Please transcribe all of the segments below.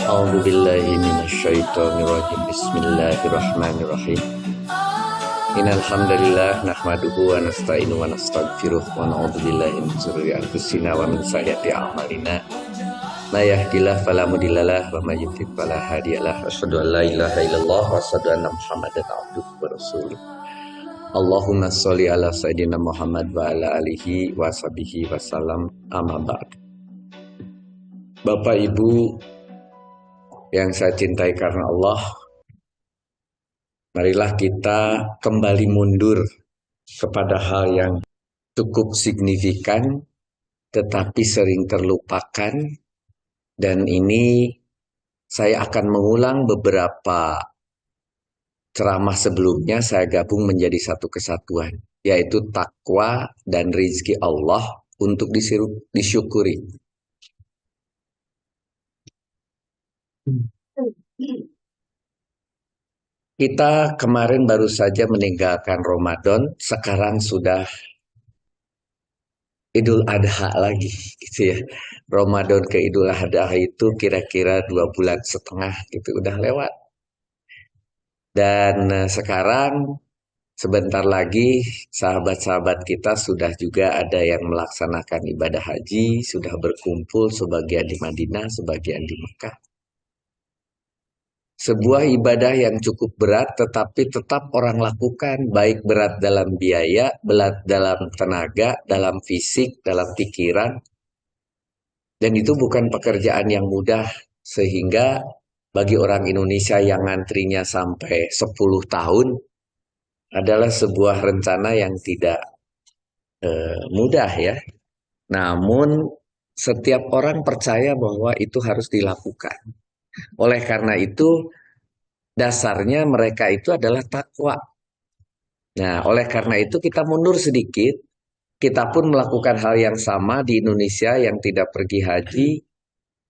A'udzu billahi minasyaitonir rajim. Bismillahirrahmanirrahim. Innal hamdalillah nahmaduhu wa nasta'inuhu wa nastaghfiruh wa na'udzu billahi min shururi anfusina wa min sayyiati a'malina. May yahdihillahu fala mudhillalah wa may yudhlil fala hadiyalah. Asyhadu an la ilaha illallah wa asyhadu anna Muhammadan abduhu wa rasuluh. Allahumma sholli ala sayyidina Muhammad wa ala alihi wa sahbihi wasallam. Amma ba'd. Bapak Ibu yang saya cintai karena Allah, marilah kita kembali mundur kepada hal yang cukup signifikan tetapi sering terlupakan, dan ini saya akan mengulang beberapa ceramah sebelumnya, saya gabung menjadi satu kesatuan, yaitu takwa dan rizki Allah untuk disyukuri. Kita kemarin baru saja meninggalkan Ramadan, sekarang sudah Idul Adha lagi, gitu ya. Ramadan ke Idul Adha itu kira-kira 2,5 bulan gitu, udah lewat. Dan sekarang sebentar lagi sahabat-sahabat kita sudah juga ada yang melaksanakan ibadah haji, sudah berkumpul sebagian di Madinah, sebagian di Mekah. Sebuah ibadah yang cukup berat tetapi tetap orang lakukan, baik berat dalam biaya, berat dalam tenaga, dalam fisik, dalam pikiran. Dan itu bukan pekerjaan yang mudah, sehingga bagi orang Indonesia yang ngantrinya sampai 10 tahun adalah sebuah rencana yang tidak mudah ya. Namun setiap orang percaya bahwa itu harus dilakukan. Oleh karena itu, dasarnya mereka itu adalah takwa. Nah, oleh karena itu kita mundur sedikit, kita pun melakukan hal yang sama di Indonesia yang tidak pergi haji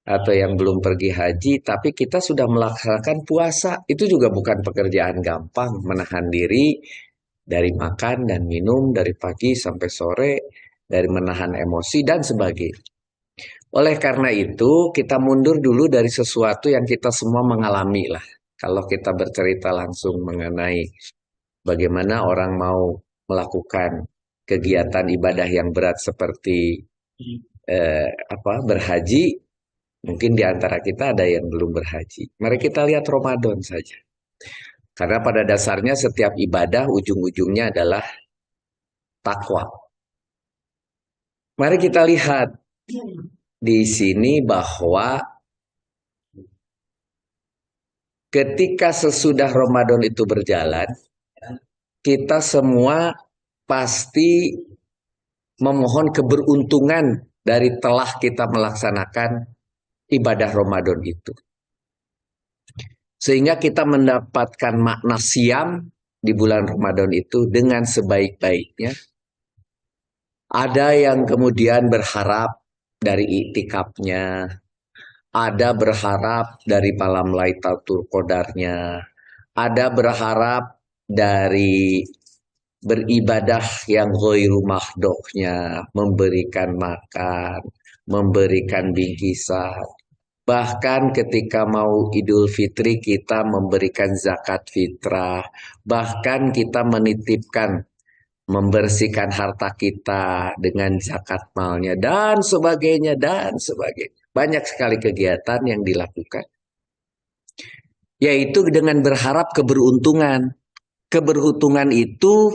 atau yang belum pergi haji, tapi kita sudah melaksanakan puasa. Itu juga bukan pekerjaan gampang, menahan diri dari makan dan minum dari pagi sampai sore, dari menahan emosi dan sebagainya. Oleh karena itu, kita mundur dulu dari sesuatu yang kita semua mengalami lah. Kalau kita bercerita langsung mengenai bagaimana orang mau melakukan kegiatan ibadah yang berat seperti berhaji, mungkin di antara kita ada yang belum berhaji. Mari kita lihat Ramadan saja. Karena pada dasarnya setiap ibadah ujung-ujungnya adalah takwa. Mari kita lihat di sini bahwa ketika sesudah Ramadan itu berjalan, kita semua pasti memohon keberuntungan dari telah kita melaksanakan ibadah Ramadan itu. Sehingga kita mendapatkan makna siam di bulan Ramadan itu dengan sebaik-baiknya. Ada yang kemudian berharap dari iktikafnya, ada berharap dari malam Lailatul Qadarnya, ada berharap dari beribadah yang ghairu mahdohnya, memberikan makan, memberikan bingkisan. Bahkan ketika mau Idul Fitri kita memberikan zakat fitrah, bahkan kita menitipkan, membersihkan harta kita dengan zakat malnya dan sebagainya dan sebagainya. Banyak sekali kegiatan yang dilakukan, yaitu dengan berharap keberuntungan. Keberuntungan itu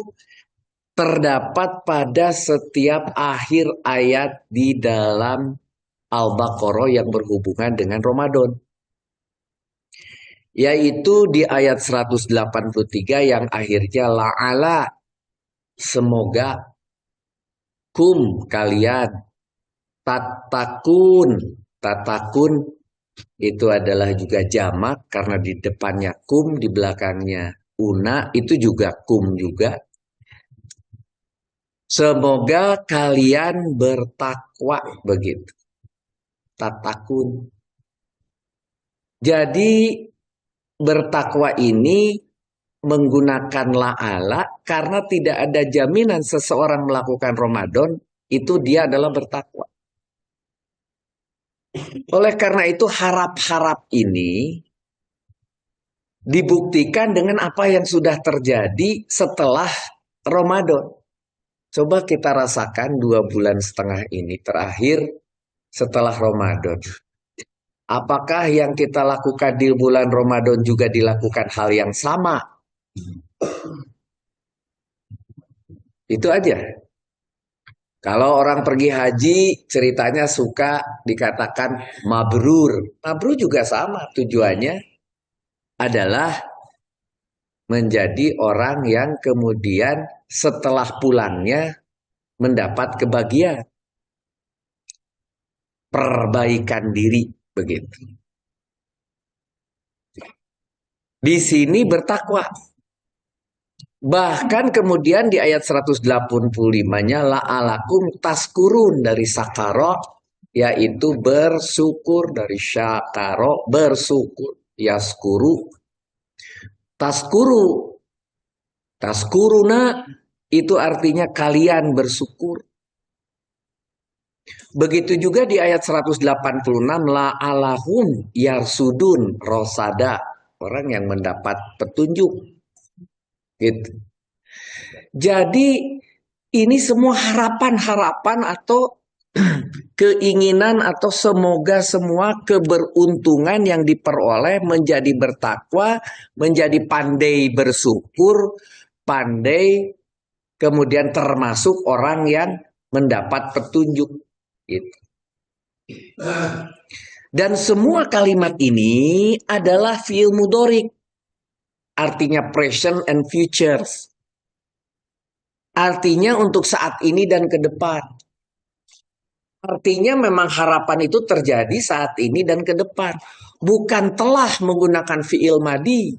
terdapat pada setiap akhir ayat di dalam Al-Baqarah yang berhubungan dengan Ramadan. Yaitu di ayat 183 yang akhirnya la'ala, semoga, kum kalian, tatakun itu adalah juga jamak karena di depannya kum, di belakangnya una, itu juga kum juga. Semoga kalian bertakwa, begitu. Tatakun. Jadi bertakwa ini menggunakan la'ala karena tidak ada jaminan seseorang melakukan Ramadan itu dia adalah bertakwa. Oleh karena itu harap-harap ini dibuktikan dengan apa yang sudah terjadi setelah Ramadan. Coba kita rasakan 2,5 bulan ini terakhir setelah Ramadan. Apakah yang kita lakukan di bulan Ramadan juga dilakukan hal yang sama? Itu aja. Kalau orang pergi haji, ceritanya suka dikatakan mabrur. Mabrur juga sama, tujuannya adalah menjadi orang yang kemudian setelah pulangnya mendapat kebahagiaan, perbaikan diri, begitu. Di sini bertakwa. Bahkan kemudian di ayat 185-nya la'alakum taskurun dari sakaro, yaitu bersyukur, dari syakaro bersyukur, yaskuru taskuru, taskuruna itu artinya kalian bersyukur. Begitu juga di ayat 186 la'alahum yarsudun rosada, orang yang mendapat petunjuk gitu. Jadi ini semua harapan-harapan atau keinginan atau semoga semua keberuntungan yang diperoleh menjadi bertakwa, menjadi pandai bersyukur, pandai kemudian termasuk orang yang mendapat petunjuk gitu. Dan semua kalimat ini adalah fi'il mudhari, artinya present and futures. Artinya untuk saat ini dan ke depan. Artinya memang harapan itu terjadi saat ini dan ke depan. Bukan telah menggunakan fi'il madi.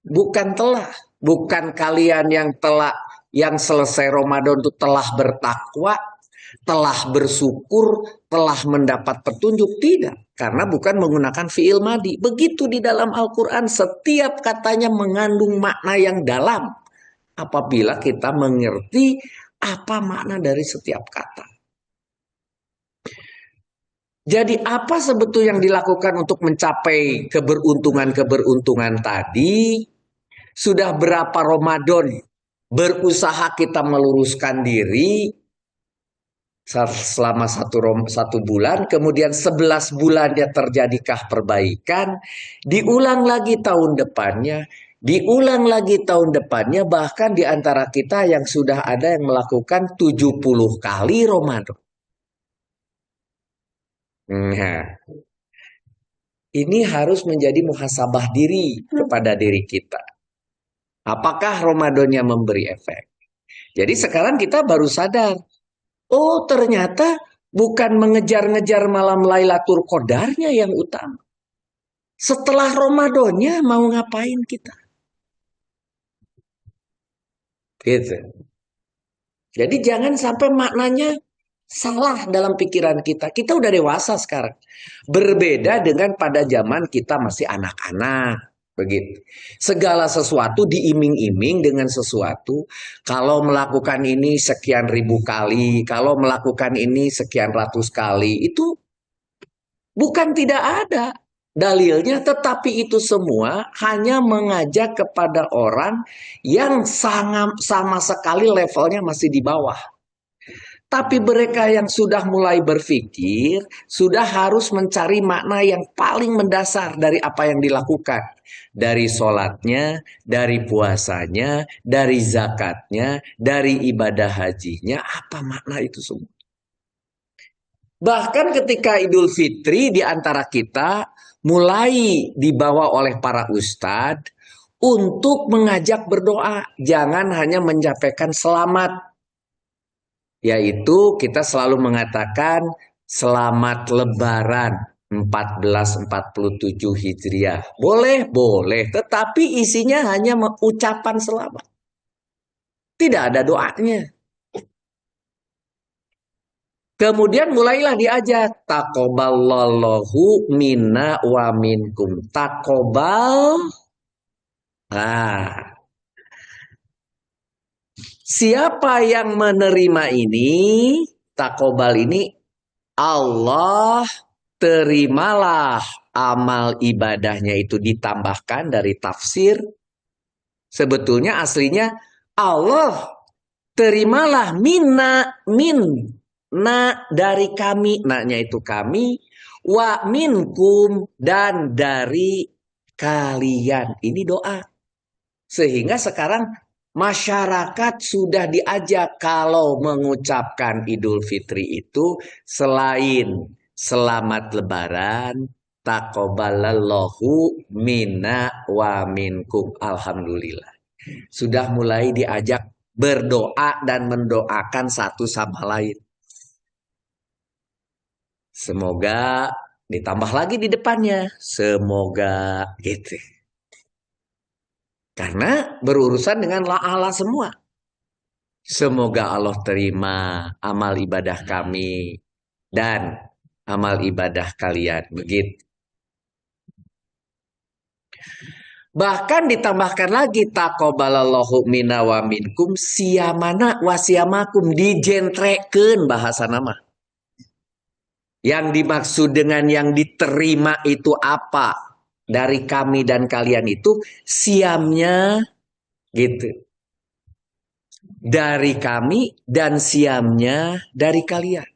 Bukan telah. Bukan kalian yang selesai Ramadan itu telah bertakwa, telah bersyukur, telah mendapat petunjuk. Tidak. Karena bukan menggunakan fi'il madi. Begitu di dalam Al-Quran setiap katanya mengandung makna yang dalam. Apabila kita mengerti apa makna dari setiap kata. Jadi apa sebetulnya yang dilakukan untuk mencapai keberuntungan-keberuntungan tadi? Sudah berapa Ramadan berusaha kita meluruskan diri selama satu bulan, kemudian 11 bulannya terjadikah perbaikan, diulang lagi tahun depannya, diulang lagi tahun depannya, bahkan di antara kita yang sudah ada yang melakukan 70 kali Ramadan. Nah, ini harus menjadi muhasabah diri kepada diri kita. Apakah Ramadannya memberi efek? Jadi sekarang kita baru sadar, oh ternyata bukan mengejar-ngejar malam Lailatul Qadarnya yang utama. Setelah Ramadannya mau ngapain kita? Gitu. Jadi jangan sampai maknanya salah dalam pikiran kita. Kita udah dewasa sekarang. Berbeda dengan pada zaman kita masih anak-anak. Begitu. Segala sesuatu diiming-iming dengan sesuatu. Kalau melakukan ini sekian ribu kali, kalau melakukan ini sekian ratus kali, itu bukan tidak ada dalilnya, tetapi itu semua hanya mengajak kepada orang yang sama sekali levelnya masih di bawah. Tapi mereka yang sudah mulai berpikir, sudah harus mencari makna yang paling mendasar dari apa yang dilakukan. Dari sholatnya, dari puasanya, dari zakatnya, dari ibadah hajinya, apa makna itu semua. Bahkan ketika Idul Fitri di antara kita mulai dibawa oleh para ustadz untuk mengajak berdoa. Jangan hanya menyampaikan selamat. Yaitu kita selalu mengatakan selamat lebaran 1447 Hijriah. Boleh, boleh. Tetapi isinya hanya ucapan selamat. Tidak ada doanya. Kemudian mulailah diajak taqabbalallahu minna wa minkum. Taqabbal. Nah, siapa yang menerima ini? Taqabbal ini Allah, terimalah amal ibadahnya itu ditambahkan dari tafsir. Sebetulnya aslinya Allah, terimalah minna dari kami, naknya itu kami, wa minkum dan dari kalian. Ini doa. Sehingga sekarang masyarakat sudah diajak kalau mengucapkan Idul Fitri itu selain selamat lebaran, taqabbalallahu minna wa minkum. Alhamdulillah. Sudah mulai diajak berdoa dan mendoakan satu sama lain. Semoga ditambah lagi di depannya. Semoga gitu. Karena berurusan dengan Allah semua. Semoga Allah terima amal ibadah kami dan amal ibadah kalian. Begitu. Bahkan ditambahkan lagi taqabbalallahu minna wa minkum siyamana wa siyamakum, dijentrekeun bahasa nama. Yang dimaksud dengan yang diterima itu apa? Dari kami dan kalian itu siamnya gitu. Dari kami dan siamnya dari kalian.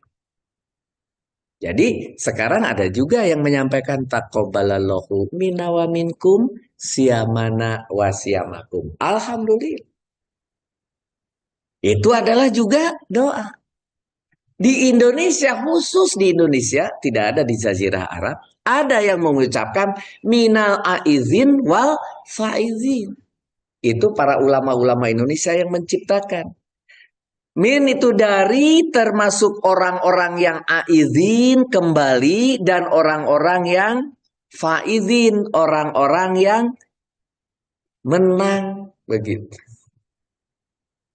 Jadi sekarang ada juga yang menyampaikan taqabbalallahu minna wa minkum siyamana wa siyamakum. Alhamdulillah. Itu adalah juga doa. Di Indonesia, khusus di Indonesia, tidak ada di Jazirah Arab, ada yang mengucapkan minal aizin wal faizin. Itu para ulama-ulama Indonesia yang menciptakan. Min itu dari, termasuk orang-orang yang aizin kembali, dan orang-orang yang faizin, orang-orang yang menang. Begitu.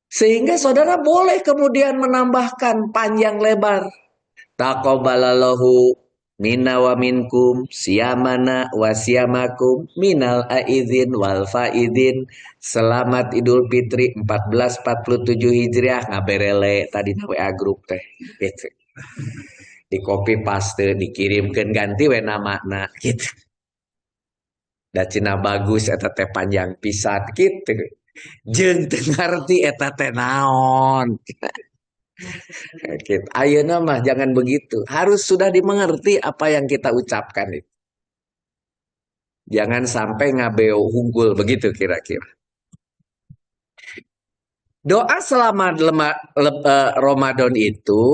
Sehingga saudara boleh kemudian menambahkan panjang lebar. Taqabbalallahu minna wa minkum siyamana wa siyamakum minal aizin wal faizin. Selamat Idul Fitri 1447 Hijriah. Ngaberele tadi na WA grup teh. Gitu. Di copy paste, dikirimkan ganti we namana gitu. Da cina bagus eta teh panjang pisan gitu. Jeung teu ngarti eta teh naon. Ayeuna mah jangan begitu. Harus sudah dimengerti apa yang kita ucapkan itu. Jangan sampai ngabeo hungkul begitu kira-kira. Doa selama Ramadan itu,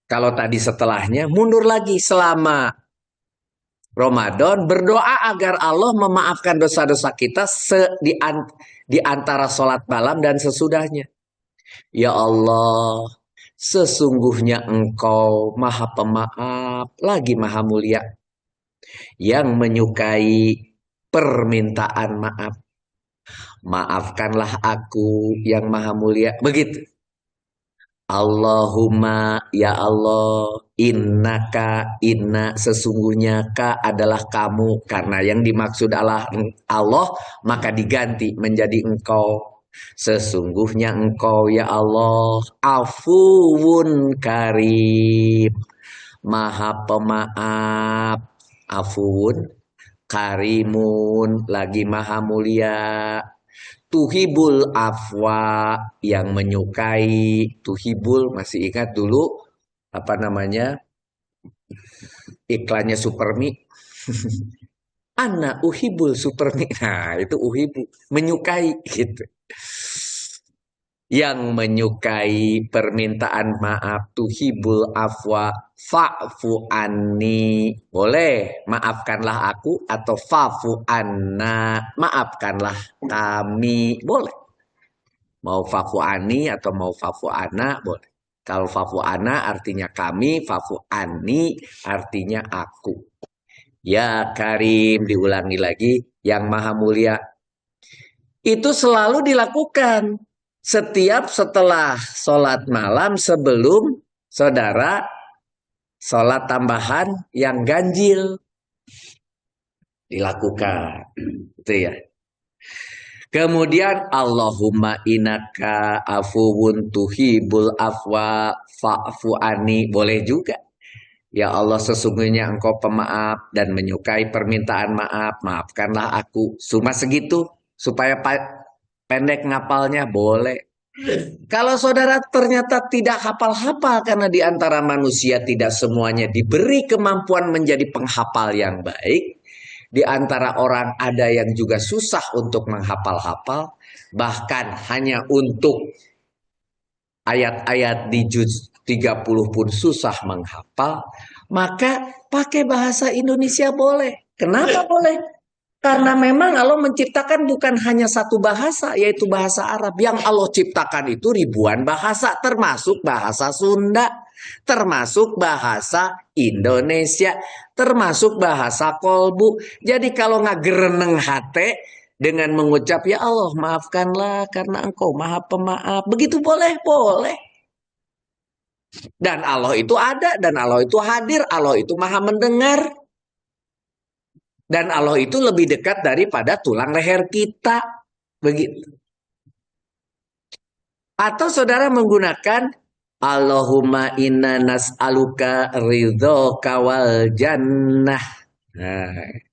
kalau tadi setelahnya mundur lagi selama Ramadan, berdoa agar Allah memaafkan dosa-dosa kita di antara sholat malam dan sesudahnya. Ya Allah, sesungguhnya Engkau Maha Pemaaf, lagi Maha Mulia, yang menyukai permintaan maaf. Maafkanlah aku yang Maha Mulia. Begitu. Allahumma ya Allah, innaka, inna, sesungguhnya ka adalah kamu. Karena yang dimaksud Allah, maka diganti menjadi engkau. Sesungguhnya engkau ya Allah, afuwun karim, maha pemaaf. Afuwun karimun, lagi maha mulia. Tuhibul afwa, yang menyukai. Tuhibul, masih ingat dulu apa namanya iklannya Supermi? Ana uhibul Supermi. Nah itu uhibu, menyukai gitu. Yang menyukai permintaan maaf. Tuhibul afwa fa'fu anni, boleh maafkanlah aku, atau fa'fu anna, maafkanlah kami, boleh. Mau fa'fu anni atau mau fa'fu anna, boleh. Kalau fa'fu anna artinya kami, fa'fu anni artinya aku. Ya Karim, diulangi lagi, yang maha mulia. Itu selalu dilakukan setiap setelah sholat malam sebelum saudara sholat tambahan yang ganjil. Dilakukan. Itu ya. Kemudian Allahumma innaka afuwun tuhibul afwa fa'fu anni, boleh juga. Ya Allah, sesungguhnya Engkau pemaaf dan menyukai permintaan maaf. Maafkanlah aku. Cuma segitu supaya pendek ngapalnya boleh. Kalau saudara ternyata tidak hafal-hafal karena di antara manusia tidak semuanya diberi kemampuan menjadi penghafal yang baik. Di antara orang ada yang juga susah untuk menghafal-hafal. Bahkan hanya untuk ayat-ayat di juz 30 pun susah menghafal, maka pakai bahasa Indonesia boleh. Kenapa boleh? Karena memang Allah menciptakan bukan hanya satu bahasa, yaitu bahasa Arab. Yang Allah ciptakan itu ribuan bahasa, termasuk bahasa Sunda, termasuk bahasa Indonesia, termasuk bahasa Kolbu. Jadi kalau nggak gereneng hati dengan mengucap, ya Allah maafkanlah karena Engkau maha pemaaf. Begitu boleh? Boleh. Dan Allah itu ada, dan Allah itu hadir, Allah itu maha mendengar. Dan Allah itu lebih dekat daripada tulang leher kita. Begitu. Atau saudara menggunakan Allahumma inna nas'aluka ridhoka wal jannah. Nah,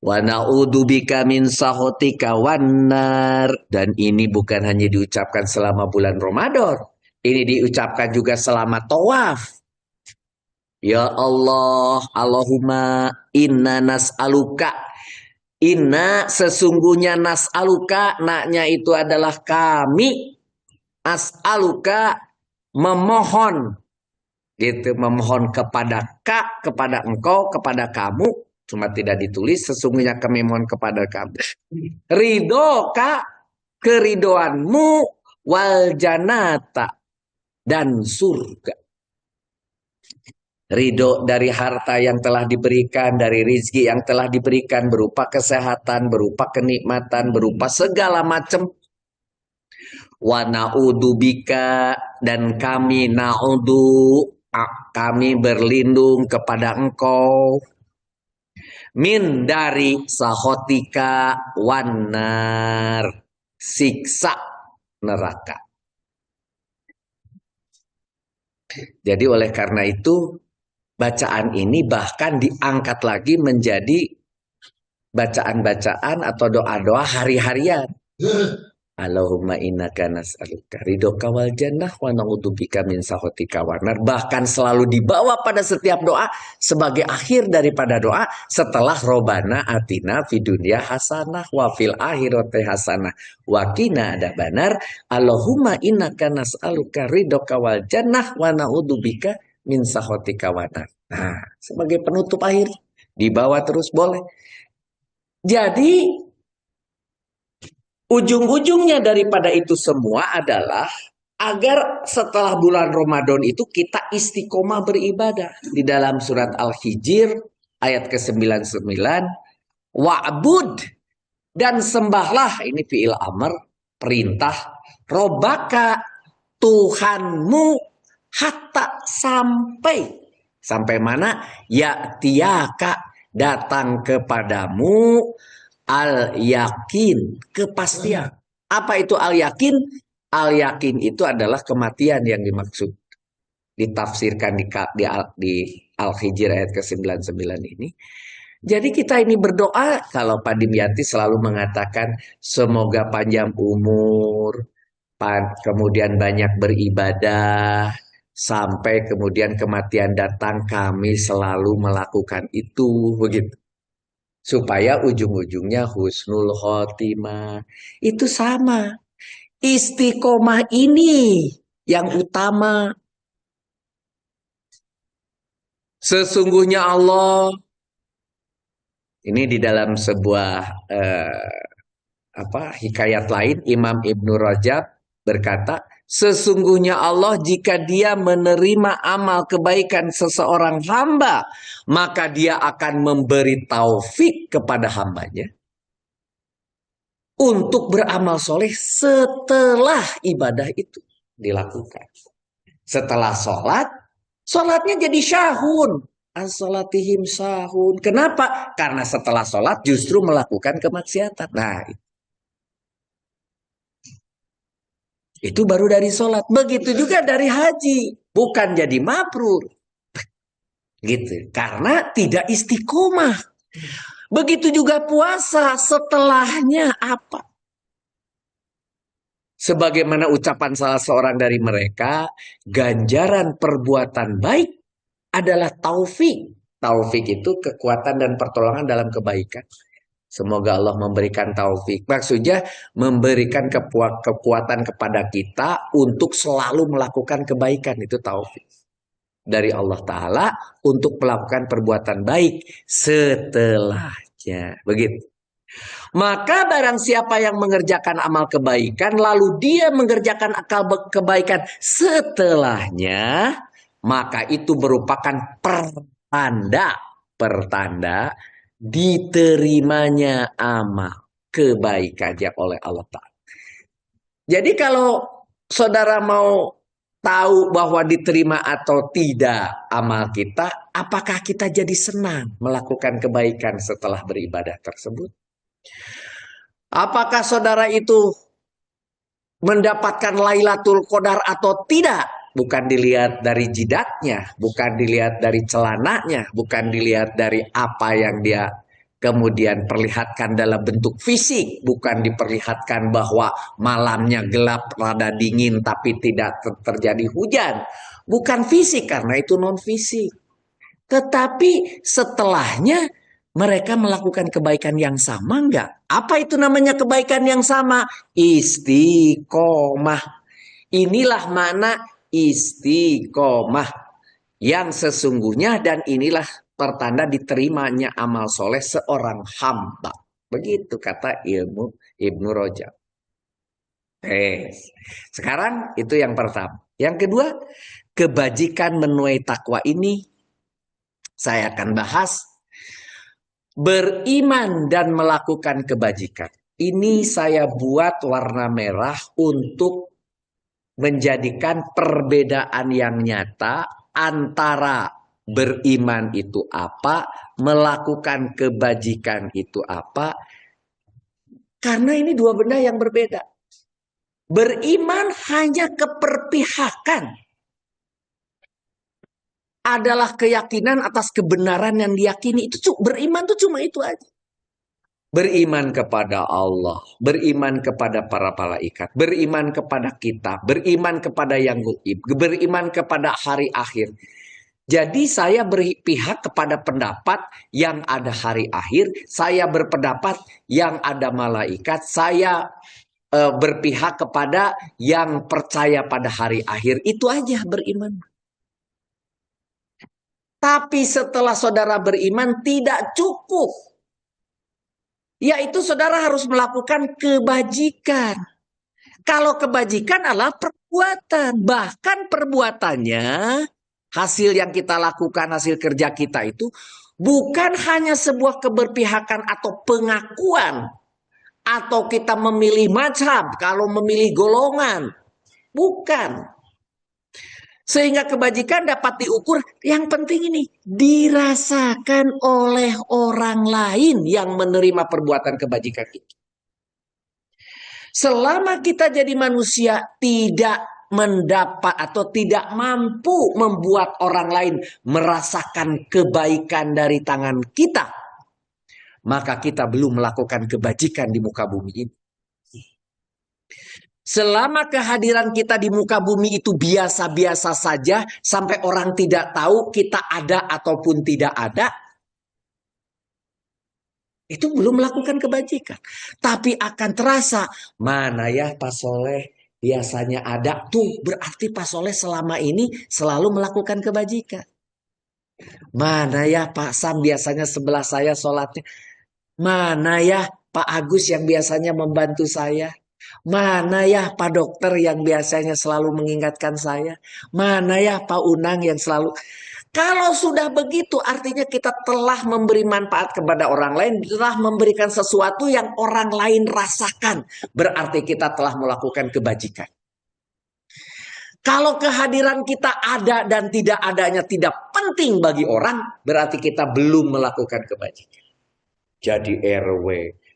wa na'udzubika min sahotika wannar. Dan ini bukan hanya diucapkan selama bulan Ramadan. Ini diucapkan juga selama tawaf. Ya Allah, Allahumma inna nas'aluka. Inna sesungguhnya nas'aluka, naknya itu adalah kami. As'aluka memohon. Gitu, memohon kepada kepada engkau, kepada kamu. Cuma tidak ditulis, sesungguhnya kami mohon kepada kamu. Ridho kak, keridoanmu, wal janata, dan surga. Ridho dari harta yang telah diberikan, dari rizki yang telah diberikan, berupa kesehatan, berupa kenikmatan, berupa segala macam. Wa na'udzubika, dan kami kami berlindung kepada engkau. Min dari sahotika wanar, siksa neraka. Jadi oleh karena itu, bacaan ini bahkan diangkat lagi menjadi bacaan-bacaan atau doa-doa hari-harian. Allahumma innaka nas'aluka ridhoka wal jannah wa na'udzubika min sakhatika wanar. Bahkan selalu dibawa pada setiap doa sebagai akhir daripada doa setelah Robana atina fid dunya hasanah wa fil akhirati hasanah wa qina adzabannar. Allahumma innaka nas'aluka ridhoka wal jannah wa na'udzubika min sakhatika wanar. Nah, sebagai penutup akhir dibawa terus boleh. Jadi ujung-ujungnya daripada itu semua adalah agar setelah bulan Ramadan itu kita istiqomah beribadah. Di dalam surat Al-Hijr ayat ke-99, wa'bud, dan sembahlah, ini fi'il amr, perintah, robaka, Tuhanmu, hatta sampai mana? Ya tiaka, datang kepadamu al-yakin, kepastian. Apa itu al-yakin? Al-yakin itu adalah kematian yang dimaksud. Ditafsirkan di Al-Hijr ayat ke-99 ini. Jadi kita ini berdoa, kalau Pak Dimyati selalu mengatakan semoga panjang umur, kemudian banyak beribadah, sampai kemudian kematian datang, kami selalu melakukan itu, begitu. Supaya ujung-ujungnya husnul khotimah. Itu sama. Istiqomah ini yang utama. Sesungguhnya Allah, ini di dalam sebuah hikayat lain, Imam Ibnu Rajab berkata, sesungguhnya Allah jika dia menerima amal kebaikan seseorang hamba, maka dia akan memberi taufik kepada hambanya untuk beramal soleh setelah ibadah itu dilakukan. Setelah sholat, sholatnya jadi syahun. As-sholatihim syahun. Kenapa? Karena setelah sholat justru melakukan kemaksiatan. Nah, itu baru dari sholat. Begitu juga dari haji. Bukan jadi mabrur. Gitu. Karena tidak istiqomah. Begitu juga puasa, setelahnya apa? Sebagaimana ucapan salah seorang dari mereka, ganjaran perbuatan baik adalah taufik. Taufik itu kekuatan dan pertolongan dalam kebaikan. Semoga Allah memberikan taufik. Maksudnya memberikan kekuatan kepada kita untuk selalu melakukan kebaikan. Itu taufik dari Allah Ta'ala untuk melakukan perbuatan baik setelahnya. Begitu. Maka barang siapa yang mengerjakan amal kebaikan, lalu dia mengerjakan akal kebaikan setelahnya, maka itu merupakan pertanda diterimanya amal kebaikannya oleh Allah Ta'ala. Jadi kalau saudara mau tahu bahwa diterima atau tidak amal kita, apakah kita jadi senang melakukan kebaikan setelah beribadah tersebut? Apakah saudara itu mendapatkan Lailatul Qadar atau tidak? Bukan dilihat dari jidatnya, bukan dilihat dari celananya, bukan dilihat dari apa yang dia kemudian perlihatkan dalam bentuk fisik, bukan diperlihatkan bahwa malamnya gelap, rada dingin, tapi tidak terjadi hujan. Bukan fisik, karena itu non fisik. Tetapi setelahnya mereka melakukan kebaikan yang sama enggak? Apa itu namanya kebaikan yang sama? Istiqomah. Inilah makna istiqomah yang sesungguhnya, dan inilah pertanda diterimanya amal soleh seorang hamba. Begitu kata Ibnu Rajab. Sekarang itu yang pertama. Yang kedua, kebajikan menuai takwa ini saya akan bahas. Beriman dan melakukan kebajikan. Ini saya buat warna merah untuk menjadikan perbedaan yang nyata antara beriman itu apa, melakukan kebajikan itu apa. Karena ini dua benda yang berbeda. Beriman hanya keperpihakan. Adalah keyakinan atas kebenaran yang diyakini. Itu beriman itu cuma itu aja. Beriman kepada Allah, beriman kepada para malaikat, beriman kepada kita, beriman kepada yang gaib, beriman kepada hari akhir. Jadi saya berpihak kepada pendapat yang ada hari akhir, saya berpendapat yang ada malaikat, saya berpihak kepada yang percaya pada hari akhir. Itu aja beriman. Tapi setelah saudara beriman tidak cukup. Yaitu saudara harus melakukan kebajikan. Kalau kebajikan adalah perbuatan. Bahkan perbuatannya, hasil yang kita lakukan, hasil kerja kita itu bukan hanya sebuah keberpihakan atau pengakuan. Atau kita memilih mazhab, kalau memilih golongan. Bukan. Sehingga kebajikan dapat diukur, yang penting ini, dirasakan oleh orang lain yang menerima perbuatan kebajikan itu. Selama kita jadi manusia tidak mendapat atau tidak mampu membuat orang lain merasakan kebaikan dari tangan kita, maka kita belum melakukan kebajikan di muka bumi ini. Selama kehadiran kita di muka bumi itu biasa-biasa saja, sampai orang tidak tahu kita ada ataupun tidak ada, itu belum melakukan kebajikan. Tapi akan terasa, mana ya Pak Soleh biasanya ada, tuh berarti Pak Soleh selama ini selalu melakukan kebajikan. Mana ya Pak Sam biasanya sebelah saya sholatnya, mana ya Pak Agus yang biasanya membantu saya. Mana ya Pak Dokter yang biasanya selalu mengingatkan saya. Mana ya Pak Unang yang selalu. Kalau sudah begitu artinya kita telah memberi manfaat kepada orang lain. Telah memberikan sesuatu yang orang lain rasakan. Berarti kita telah melakukan kebajikan. Kalau kehadiran kita ada dan tidak adanya tidak penting bagi orang. Berarti kita belum melakukan kebajikan. Jadi RW,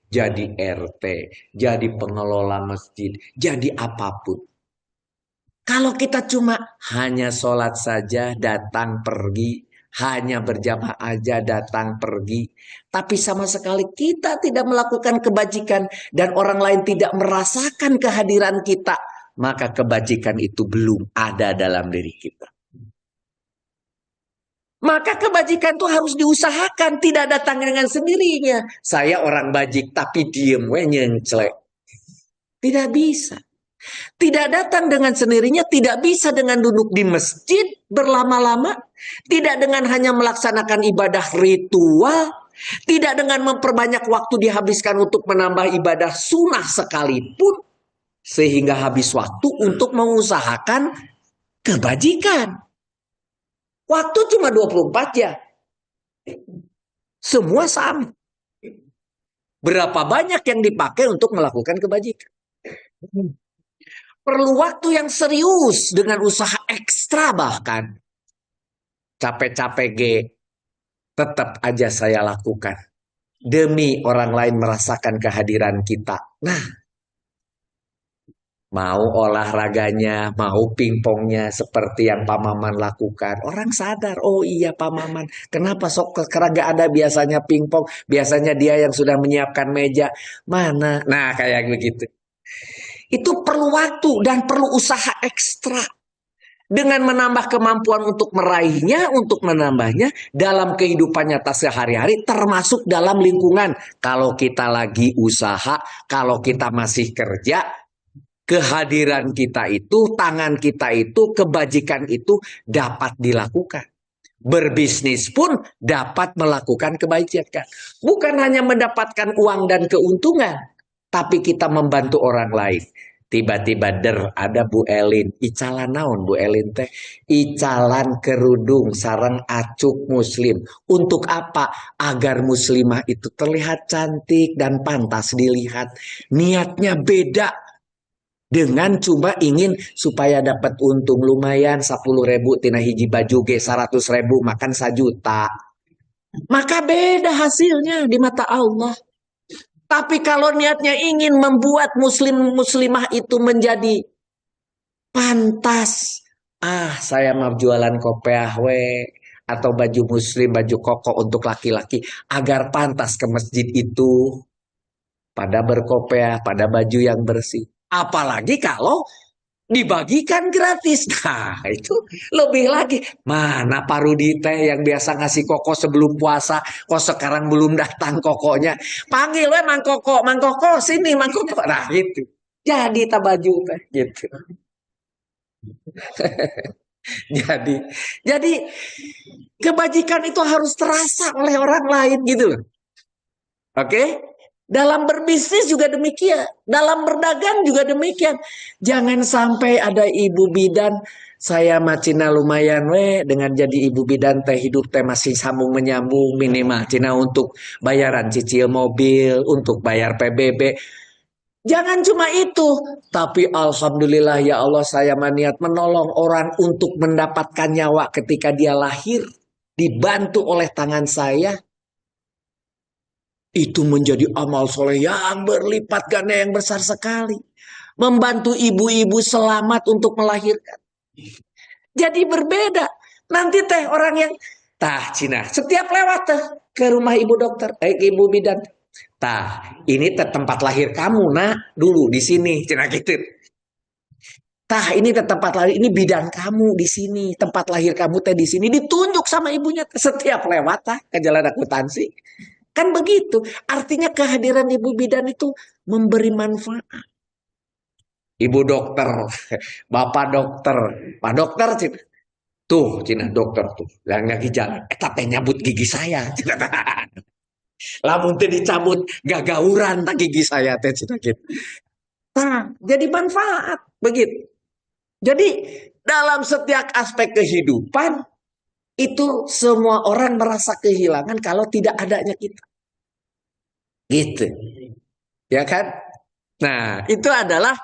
jadi RT, jadi pengelola masjid, jadi apapun. Kalau kita cuma hanya sholat saja, datang pergi, hanya berjamaah aja datang pergi, tapi sama sekali kita tidak melakukan kebajikan dan orang lain tidak merasakan kehadiran kita, maka kebajikan itu belum ada dalam diri kita. Maka kebajikan itu harus diusahakan, tidak datang dengan sendirinya. Saya orang bajik tapi diem we nyenclek. Tidak bisa. Tidak datang dengan sendirinya, tidak bisa dengan duduk di masjid berlama-lama, tidak dengan hanya melaksanakan ibadah ritual, tidak dengan memperbanyak waktu dihabiskan untuk menambah ibadah sunnah sekalipun, sehingga habis waktu untuk mengusahakan kebajikan. Waktu cuma 24 jam. Semua sama. Berapa banyak yang dipakai untuk melakukan kebajikan? Perlu waktu yang serius dengan usaha ekstra bahkan. Capek-capek tetap aja saya lakukan. Demi orang lain merasakan kehadiran kita. Nah, mau olahraganya, mau pingpongnya seperti yang Pak Maman lakukan. Orang sadar, oh iya Pak Maman, kenapa sok sekarang gak ada biasanya pingpong? Biasanya dia yang sudah menyiapkan meja. Mana? Nah, kayak begitu. Itu perlu waktu dan perlu usaha ekstra. Dengan menambah kemampuan untuk meraihnya, untuk menambahnya dalam kehidupan nyata sehari-hari, termasuk dalam lingkungan. Kalau kita lagi usaha, kalau kita masih kerja, kehadiran kita itu, tangan kita itu, kebajikan itu dapat dilakukan. Berbisnis pun dapat melakukan kebajikan. Bukan hanya mendapatkan uang dan keuntungan, tapi kita membantu orang lain. Tiba-tiba ada Bu Elin, icalan naon Bu Elin teh? Icalan kerudung sarang acuk muslim. Untuk apa? Agar muslimah itu terlihat cantik dan pantas dilihat. Niatnya beda dengan cuma ingin supaya dapat untung lumayan 10.000 tina hiji baju ge 100.000 makan 1 juta. Maka beda hasilnya di mata Allah. Tapi kalau niatnya ingin membuat muslimah itu menjadi pantas. Saya mau jualan kopiah we. Atau baju muslim, baju koko untuk laki-laki. Agar pantas ke masjid itu. Pada berkopiah, pada baju yang bersih. Apalagi kalau dibagikan gratis. Nah, itu lebih lagi. Mana Pak Rudi teh yang biasa ngasih koko sebelum puasa, kok sekarang belum datang kokonya. Panggil we Mang Koko, sini Mang Koko. Nah, gitu. Jadi tabaju teh gitu. jadi kebajikan itu harus terasa oleh orang lain gitu loh. Oke? Dalam berbisnis juga demikian. Dalam berdagang juga demikian. Jangan sampai ada ibu bidan. Saya macina lumayan dengan jadi ibu bidan teh hidup teh masih sambung menyambung. Minimal cina untuk bayaran cicil mobil. Untuk bayar PBB. Jangan cuma itu. Tapi alhamdulillah ya Allah saya maniat menolong orang untuk mendapatkan nyawa ketika dia lahir. Dibantu oleh tangan saya. Itu menjadi amal soleh yang berlipat ganda yang besar sekali. Membantu ibu-ibu selamat untuk melahirkan. Jadi berbeda. Nanti teh orang yang Cina setiap lewat teh ke rumah ibu dokter, ibu bidan. Ini tempat lahir kamu nak dulu di sini Cina gitu. Ini tempat lahir, ini bidan kamu di sini, tempat lahir kamu teh di sini, ditunjuk sama ibunya setiap lewat ke jalan akuntansi. Kan begitu. Artinya kehadiran ibu bidan itu memberi manfaat. Ibu dokter, bapak dokter, pak dokter, tuh Cina dokter tuh, lagi jalan, teh nyabut gigi saya. Lamun teh dicabut gagauran tak gigi saya teh Cina gitu. Jadi manfaat begitu. Jadi dalam setiap aspek kehidupan itu semua orang merasa kehilangan kalau tidak adanya kita. Gitu. Ya kan? Nah, itu adalah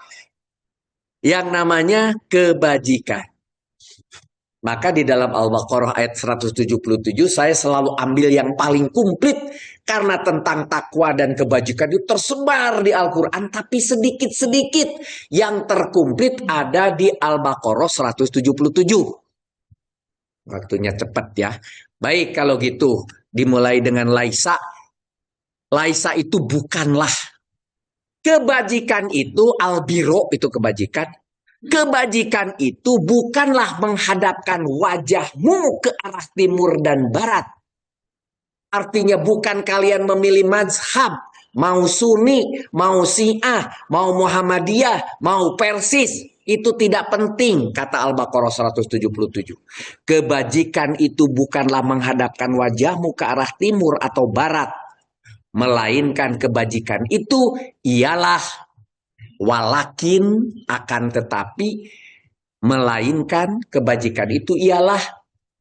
yang namanya kebajikan. Maka di dalam Al-Baqarah ayat 177 saya selalu ambil yang paling komplit. Karena tentang takwa dan kebajikan itu tersebar di Al-Quran. Tapi sedikit-sedikit yang terkomplit ada di Al-Baqarah 177. Waktunya cepat ya. Baik kalau gitu, dimulai dengan Laisa. Laisa itu bukanlah. Kebajikan itu, albiro itu kebajikan. Kebajikan itu bukanlah menghadapkan wajahmu ke arah timur dan barat. Artinya bukan kalian memilih mazhab, mau Sunni, mau Syiah, mau Muhammadiyah, mau Persis. Itu tidak penting, kata Al-Baqarah 177. Kebajikan itu bukanlah menghadapkan wajahmu ke arah timur atau barat. Melainkan kebajikan itu ialah walakin, akan tetapi, melainkan kebajikan itu ialah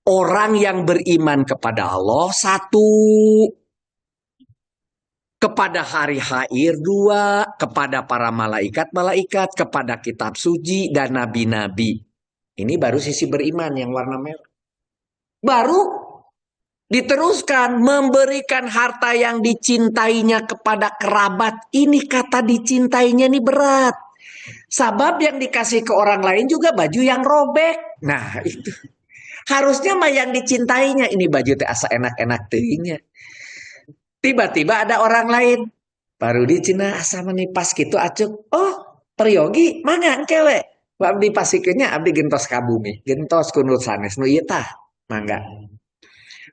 orang yang beriman kepada Allah satu, kepada hari akhir dua, kepada para malaikat-malaikat, kepada kitab suci dan nabi-nabi. Ini baru sisi beriman yang warna merah. Baru diteruskan memberikan harta yang dicintainya kepada kerabat. Ini kata dicintainya ini berat. Sabab yang dikasih ke orang lain juga baju yang robek. Nah itu. Harusnya mah yang dicintainya. Ini baju teh asa enak-enak tehnya. Tiba-tiba ada orang lain. Baru di Cina asa menipas gitu acuk. Oh, peryogi mana cewek? Abdi pasikeunnya abdi gentos kabumi. Gentos kunut sanes nu ieu tah. Mangga.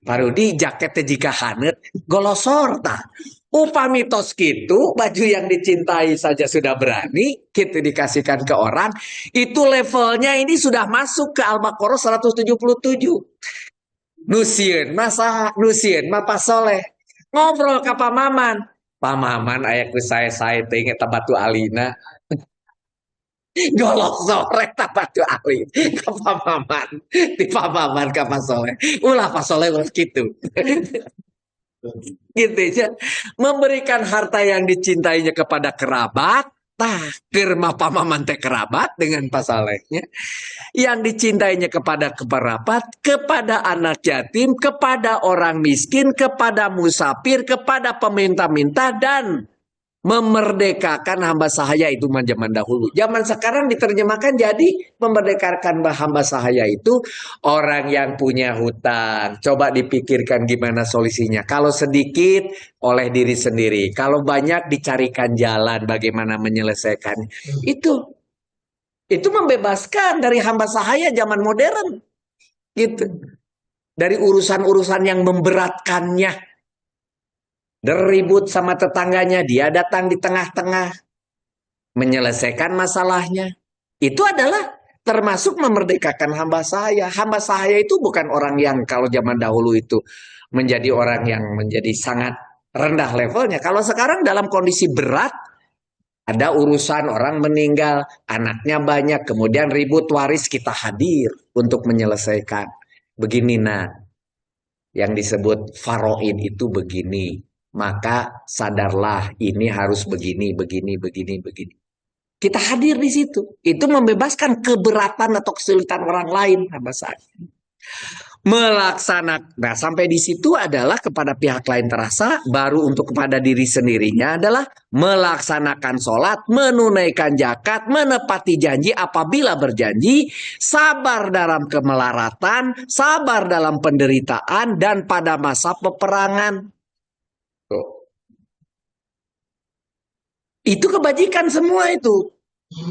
Parudi jaket jika hanet golosor tah. Upami tos gitu, baju yang dicintai saja sudah berani, gitu dikasihkan ke orang, itu levelnya ini sudah masuk ke Al-Baqarah 177. Nusieun, masa nusieun, mah Pak Soleh. Ngobrol ke Pak Maman. Pak Maman aya ku saya teh eta batu alina. Golok sore tak batu alin. Ka Pak Maman. Di Pak Maman ka Pak Soleh. Ulah Pak Soleh ulah gitu. Gitu ya. Memberikan harta yang dicintainya kepada kerabat, tah germa pamaman teh kerabat dengan pasalehnya, yang dicintainya kepada kerabat, kepada anak yatim, kepada orang miskin, kepada musafir, kepada peminta-minta, dan memerdekakan hamba sahaya itu zaman dahulu. Zaman sekarang diterjemahkan jadi memerdekakan hamba sahaya itu orang yang punya hutang. Coba dipikirkan gimana solusinya. Kalau sedikit oleh diri sendiri, kalau banyak dicarikan jalan bagaimana menyelesaikan. Itu membebaskan dari hamba sahaya zaman modern. Gitu. Dari urusan-urusan yang memberatkannya. Ribut sama tetangganya, dia datang di tengah-tengah menyelesaikan masalahnya. Itu adalah termasuk memerdekakan hamba sahaya. Hamba sahaya itu bukan orang yang kalau zaman dahulu itu menjadi orang yang menjadi sangat rendah levelnya. Kalau sekarang dalam kondisi berat, ada urusan orang meninggal, anaknya banyak, kemudian ribut waris, kita hadir untuk menyelesaikan. Begini nah, yang disebut faraid itu begini. Maka sadarlah ini harus begini, begini, begini, begini. Kita hadir di situ. Itu membebaskan keberatan atau kesulitan orang lain. Melaksanakan. Nah, sampai di situ adalah kepada pihak lain terasa, baru untuk kepada diri sendirinya adalah melaksanakan sholat, menunaikan zakat, menepati janji apabila berjanji, sabar dalam kemelaratan, sabar dalam penderitaan, dan pada masa peperangan. Itu kebajikan semua itu.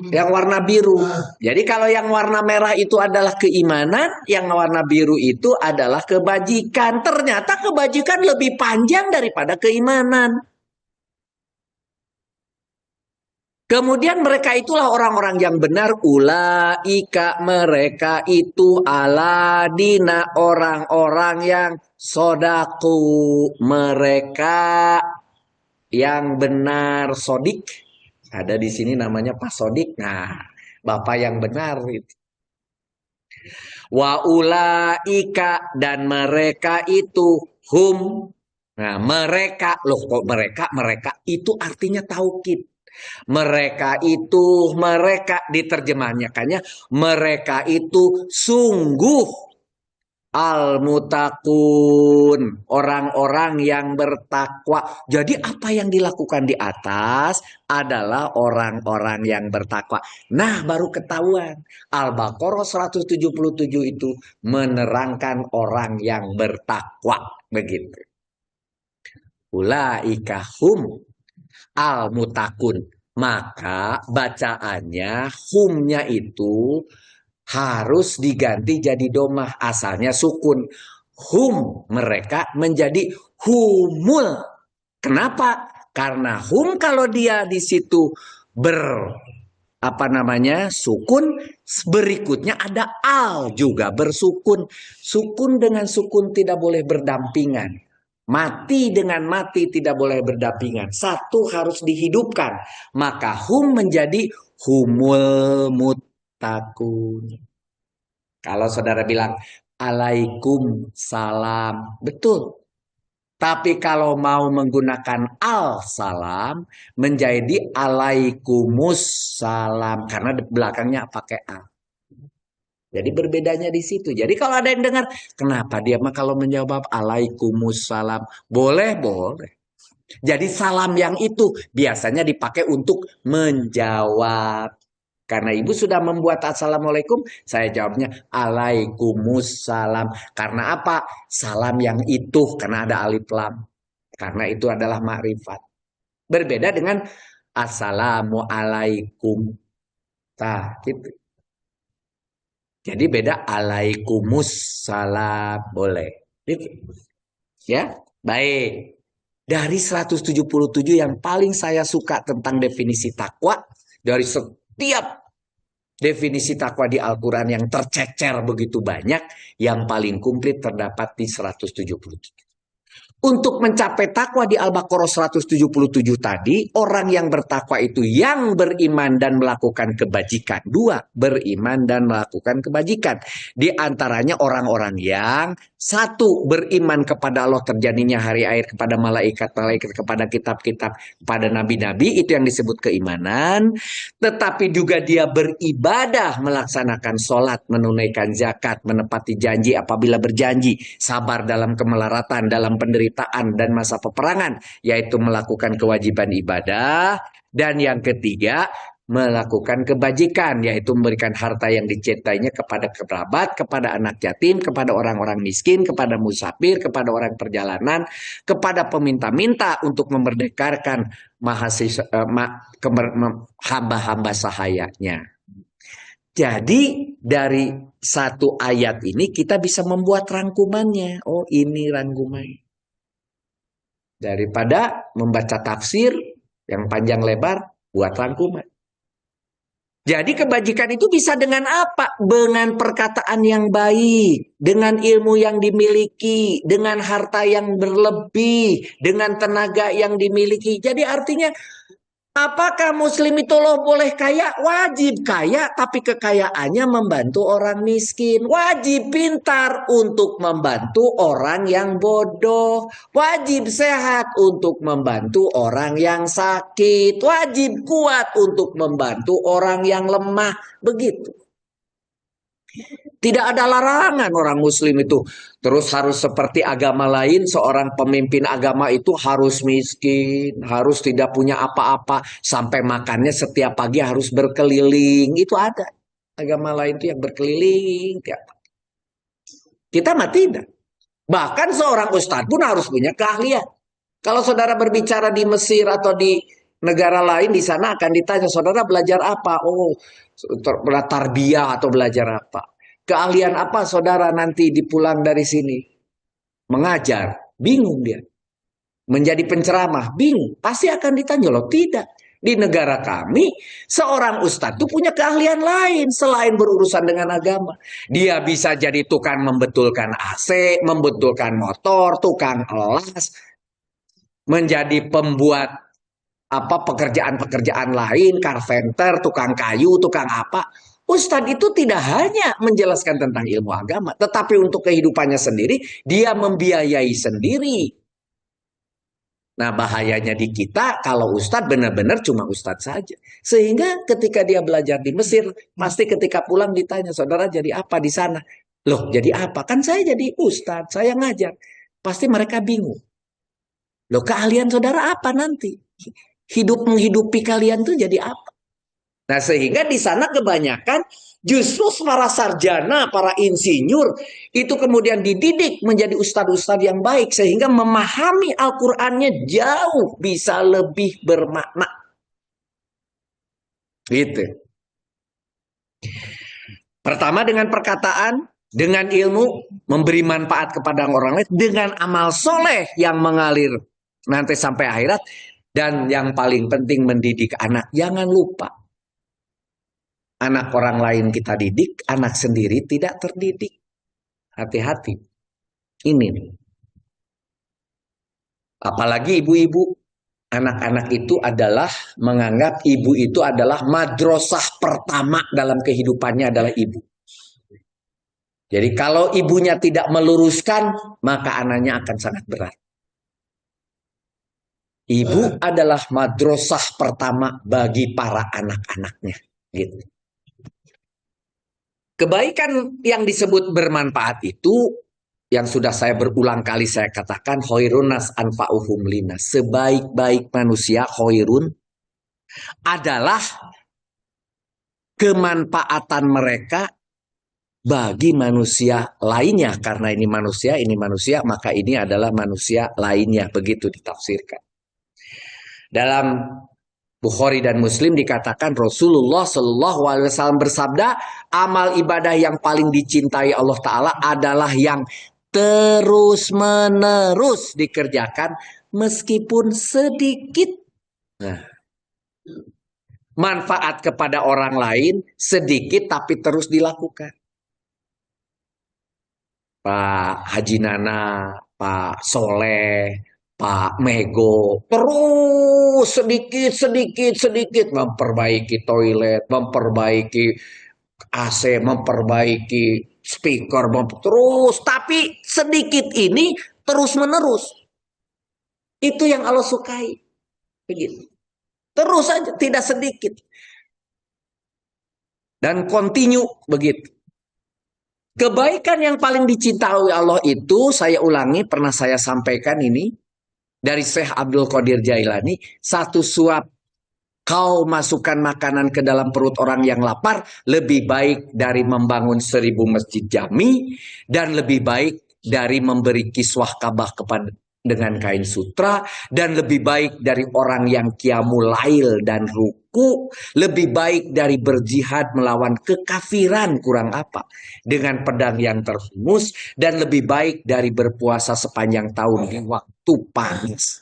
Yang warna biru. Jadi kalau yang warna merah itu adalah keimanan, yang warna biru itu adalah kebajikan. Ternyata kebajikan lebih panjang daripada keimanan. Kemudian mereka itulah orang-orang yang benar. Ulaika, mereka itu aladina, orang-orang yang sodaku. Mereka yang benar, sodik. Ada di sini namanya Pak Sodik. Nah, Bapak yang benar itu. Wa ulaika, dan mereka itu hum. Nah, mereka, loh kok mereka itu artinya taukid. Mereka itu, mereka diterjemahkannya mereka itu sungguh Al-mutakun, orang-orang yang bertakwa. Jadi apa yang dilakukan di atas adalah orang-orang yang bertakwa. Nah, baru ketahuan. Al-Baqarah 177 itu menerangkan orang yang bertakwa. Begitu. Ulaika hum al-mutakun. Maka bacaannya humnya itu harus diganti jadi domah, asalnya sukun. Hum, mereka menjadi humul. Kenapa? Karena hum kalau dia di situ sukun, berikutnya ada al juga bersukun. Sukun dengan sukun tidak boleh berdampingan. Mati dengan mati tidak boleh berdampingan. Satu harus dihidupkan. Maka hum menjadi humul mutakun. Kalau saudara bilang alaikum salam, betul. Tapi kalau mau menggunakan al salam menjadi alaikumus salam karena belakangnya pakai al. Jadi berbedanya di situ. Jadi kalau ada yang dengar, kenapa dia mah kalau menjawab alaikumus salam? Boleh, boleh. Jadi salam yang itu biasanya dipakai untuk menjawab. Karena ibu sudah membuat assalamualaikum, saya jawabnya alaikumussalam. Karena apa? Salam yang itu, karena ada alif lam. Karena itu adalah makrifat. Berbeda dengan assalamualaikum. Nah, gitu. Jadi beda alaikumussalam. Boleh. Gitu. Ya, baik. Dari 177 yang paling saya suka tentang definisi takwa, dari setiap definisi takwa di Al-Quran yang tercecer begitu banyak, yang paling komplit terdapat di 177. Untuk mencapai takwa di Al-Baqarah 177 tadi, orang yang bertakwa itu yang beriman dan melakukan kebajikan. Dua, beriman dan melakukan kebajikan. Di antaranya orang-orang yang satu, beriman kepada Allah terjadinya hari akhir, kepada malaikat-malaikat, kepada kitab-kitab, kepada nabi-nabi, itu yang disebut keimanan. Tetapi juga dia beribadah, melaksanakan sholat, menunaikan zakat, menepati janji apabila berjanji, sabar dalam kemelaratan, dalam penderitaan dan masa peperangan, yaitu melakukan kewajiban ibadah. Dan yang ketiga, melakukan kebajikan, yaitu memberikan harta yang dicintainya kepada kerabat, kepada anak yatim, kepada orang-orang miskin, kepada musafir, kepada orang perjalanan, kepada peminta-minta untuk memerdekakan hamba-hamba sahayanya. Jadi dari satu ayat ini kita bisa membuat rangkumannya. Oh, ini rangkumannya. Daripada membaca tafsir yang panjang lebar, buat rangkuman. Jadi kebajikan itu bisa dengan apa? Dengan perkataan yang baik, dengan ilmu yang dimiliki, dengan harta yang berlebih, dengan tenaga yang dimiliki. Jadi artinya, apakah muslim itu loh boleh kaya? Wajib kaya, tapi kekayaannya membantu orang miskin. Wajib pintar untuk membantu orang yang bodoh. Wajib sehat untuk membantu orang yang sakit. Wajib kuat untuk membantu orang yang lemah. Begitu. Tidak ada larangan orang muslim itu terus harus seperti agama lain, seorang pemimpin agama itu harus miskin, harus tidak punya apa-apa, sampai makannya setiap pagi harus berkeliling. Itu ada agama lain itu yang berkeliling tiap pagi. Kita mah tidak. Bahkan seorang ustadz pun harus punya keahlian. Kalau saudara berbicara di Mesir atau di negara lain, di sana akan ditanya, saudara belajar apa? Oh, tarbiyah atau belajar apa? Keahlian apa saudara nanti dipulang dari sini? Mengajar. Bingung dia. Menjadi penceramah. Bingung. Pasti akan ditanya, loh tidak. Di negara kami, seorang ustadz itu punya keahlian lain selain berurusan dengan agama. Dia bisa jadi tukang membetulkan AC, membetulkan motor, tukang las, menjadi pembuat pekerjaan-pekerjaan lain, carpenter, tukang kayu, tukang apa. Ustadz itu tidak hanya menjelaskan tentang ilmu agama, tetapi untuk kehidupannya sendiri, dia membiayai sendiri. Nah, bahayanya di kita, kalau ustadz benar-benar cuma ustadz saja. Sehingga ketika dia belajar di Mesir, pasti ketika pulang ditanya, saudara jadi apa di sana? Loh, jadi apa? Kan saya jadi ustadz, saya ngajar. Pasti mereka bingung. Loh, keahlian saudara apa nanti? Hidup menghidupi kalian tuh jadi apa? Nah, sehingga di sana kebanyakan justru para sarjana, para insinyur itu kemudian dididik menjadi ustadz-ustadz yang baik sehingga memahami Al-Qur'annya jauh bisa lebih bermakna. Gitu. Pertama dengan perkataan, dengan ilmu, memberi manfaat kepada orang lain, dengan amal soleh yang mengalir nanti sampai akhirat, dan yang paling penting mendidik anak. Jangan lupa, anak orang lain kita didik, anak sendiri tidak terdidik. Hati-hati. Ini nih. Apalagi ibu-ibu, anak-anak itu adalah menganggap ibu itu adalah madrasah pertama dalam kehidupannya adalah ibu. Jadi kalau ibunya tidak meluruskan, maka anaknya akan sangat berat. Ibu adalah madrasah pertama bagi para anak-anaknya. Gitu. Kebaikan yang disebut bermanfaat itu, yang sudah saya berulang kali saya katakan, khairun nas anfa'uhum linas. Sebaik-baik manusia, khairun, adalah kemanfaatan mereka bagi manusia lainnya. Karena ini manusia, maka ini adalah manusia lainnya. Begitu ditafsirkan. Dalam Bukhari dan Muslim dikatakan Rasulullah Shallallahu Alaihi Wasallam bersabda, amal ibadah yang paling dicintai Allah Ta'ala adalah yang terus menerus dikerjakan meskipun sedikit. Nah, manfaat kepada orang lain sedikit tapi terus dilakukan. Pak Haji Nana, Pak Soleh, Pak Mego, terus sedikit memperbaiki toilet, memperbaiki AC, memperbaiki speaker, terus. Tapi sedikit ini terus menerus. Itu yang Allah sukai. Begitu. Terus saja, tidak sedikit. Dan continue begitu. Kebaikan yang paling dicintai oleh Allah itu, saya ulangi, pernah saya sampaikan ini, dari Syekh Abdul Qadir Jailani, satu suap kau masukkan makanan ke dalam perut orang yang lapar, lebih baik dari membangun 1000 masjid jami, dan lebih baik dari memberi kiswah kabah kepada dengan kain sutra, dan lebih baik dari orang yang qiyamul lail dan ruku, lebih baik dari berjihad melawan kekafiran kurang apa dengan pedang yang terhunus, dan lebih baik dari berpuasa sepanjang tahun di waktu panas.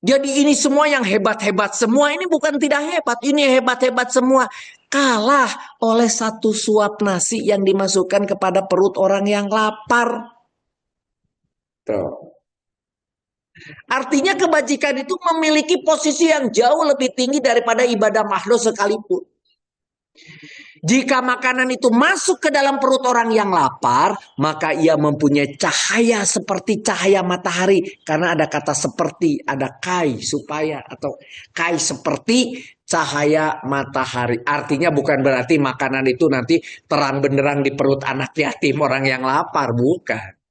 Jadi ini semua yang hebat-hebat semua, ini bukan tidak hebat, ini hebat-hebat semua, kalah oleh satu suap nasi yang dimasukkan kepada perut orang yang lapar. Tuh. Artinya kebajikan itu memiliki posisi yang jauh lebih tinggi daripada ibadah makhluk sekalipun. Jika makanan itu masuk ke dalam perut orang yang lapar, maka ia mempunyai cahaya seperti cahaya matahari. Karena ada kata seperti, ada kai supaya, atau kai seperti cahaya matahari. Artinya bukan berarti makanan itu nanti terang benderang di perut anak yatim orang yang lapar, bukan.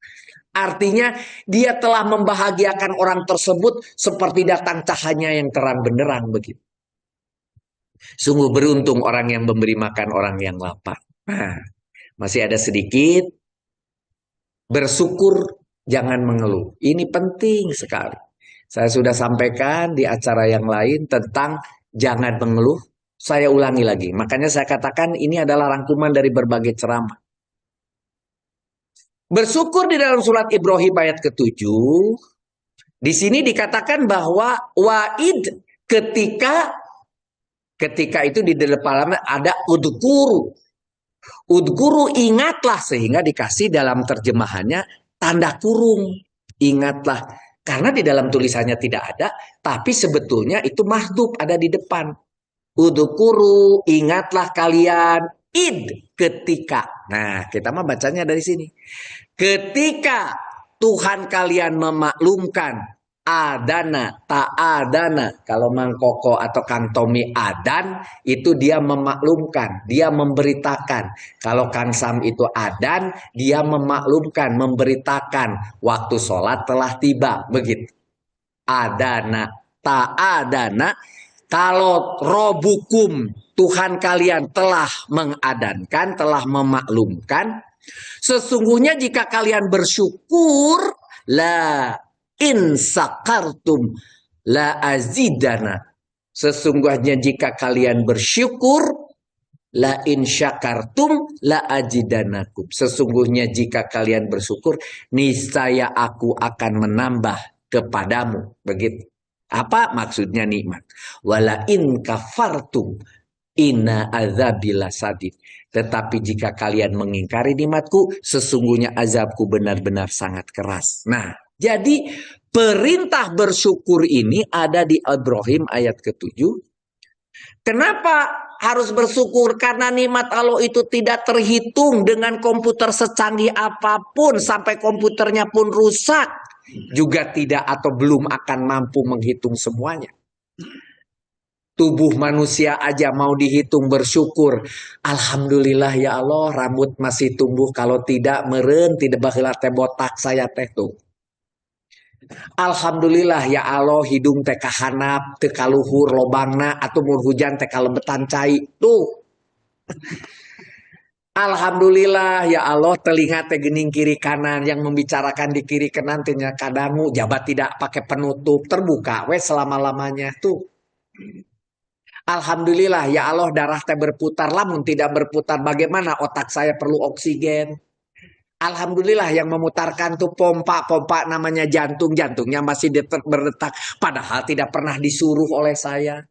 Artinya dia telah membahagiakan orang tersebut seperti datang cahayanya yang terang benderang begitu. Sungguh beruntung orang yang memberi makan orang yang lapar. Nah, masih ada sedikit. Bersyukur, jangan mengeluh. Ini penting sekali. Saya sudah sampaikan di acara yang lain tentang jangan mengeluh. Saya ulangi lagi. Makanya saya katakan ini adalah rangkuman dari berbagai ceramah. Bersyukur di dalam surat Ibrahim ayat ke-7. Di sini dikatakan bahwa wa'id ketika itu di depan ada udguru. Udguru ingatlah, sehingga dikasih dalam terjemahannya tanda kurung. Ingatlah. Karena di dalam tulisannya tidak ada, tapi sebetulnya itu mahdhuf ada di depan. Udguru, ingatlah kalian. Id, ketika. Nah, kita mah bacanya dari sini. Ketika Tuhan kalian memaklumkan Adana, ta'adana. Kalau Mang Koko atau Kang Tommy adan, itu dia memaklumkan, dia memberitakan. Kalau Kang Sam itu adan, dia memaklumkan, memberitakan waktu sholat telah tiba. Begitu. Adana, ta'adana. Kalau robukum, Tuhan kalian telah mengadankan, telah memaklumkan. Sesungguhnya jika kalian bersyukur, la in sakartum la azidana. Sesungguhnya jika kalian bersyukur, la in syakartum la azidanakum. Sesungguhnya jika kalian bersyukur, niscaya aku akan menambah kepadamu. Begitu. Apa maksudnya nikmat? Wala in kafartum inna azabila sadid. Tetapi jika kalian mengingkari nikmatku, sesungguhnya azabku benar-benar sangat keras. Nah, jadi perintah bersyukur ini ada di Ibrahim ayat ke-7. Kenapa harus bersyukur? Karena nikmat Allah itu tidak terhitung dengan komputer secanggih apapun. Sampai komputernya pun rusak. Juga tidak atau belum akan mampu menghitung semuanya. Tubuh manusia aja mau dihitung bersyukur. Alhamdulillah ya Allah, rambut masih tumbuh. Kalau tidak meren, tidak bakal teh botak saya teh tuh. Alhamdulillah ya Allah, hidung teh kahanap, teh kaluhur lobangna, atau mun hujan teh kalebetan cai tuh. Alhamdulillah ya Allah, telinga teh gening kiri kanan, yang membicarakan di kiri kanan tehnya kadangu, jabat tidak pakai penutup, terbuka we selama-lamanya tuh. Alhamdulillah ya Allah, darah teh berputar, lamun tidak berputar bagaimana otak saya perlu oksigen. Alhamdulillah yang memutarkan tuh pompa namanya jantung, jantungnya masih berdetak padahal tidak pernah disuruh oleh saya.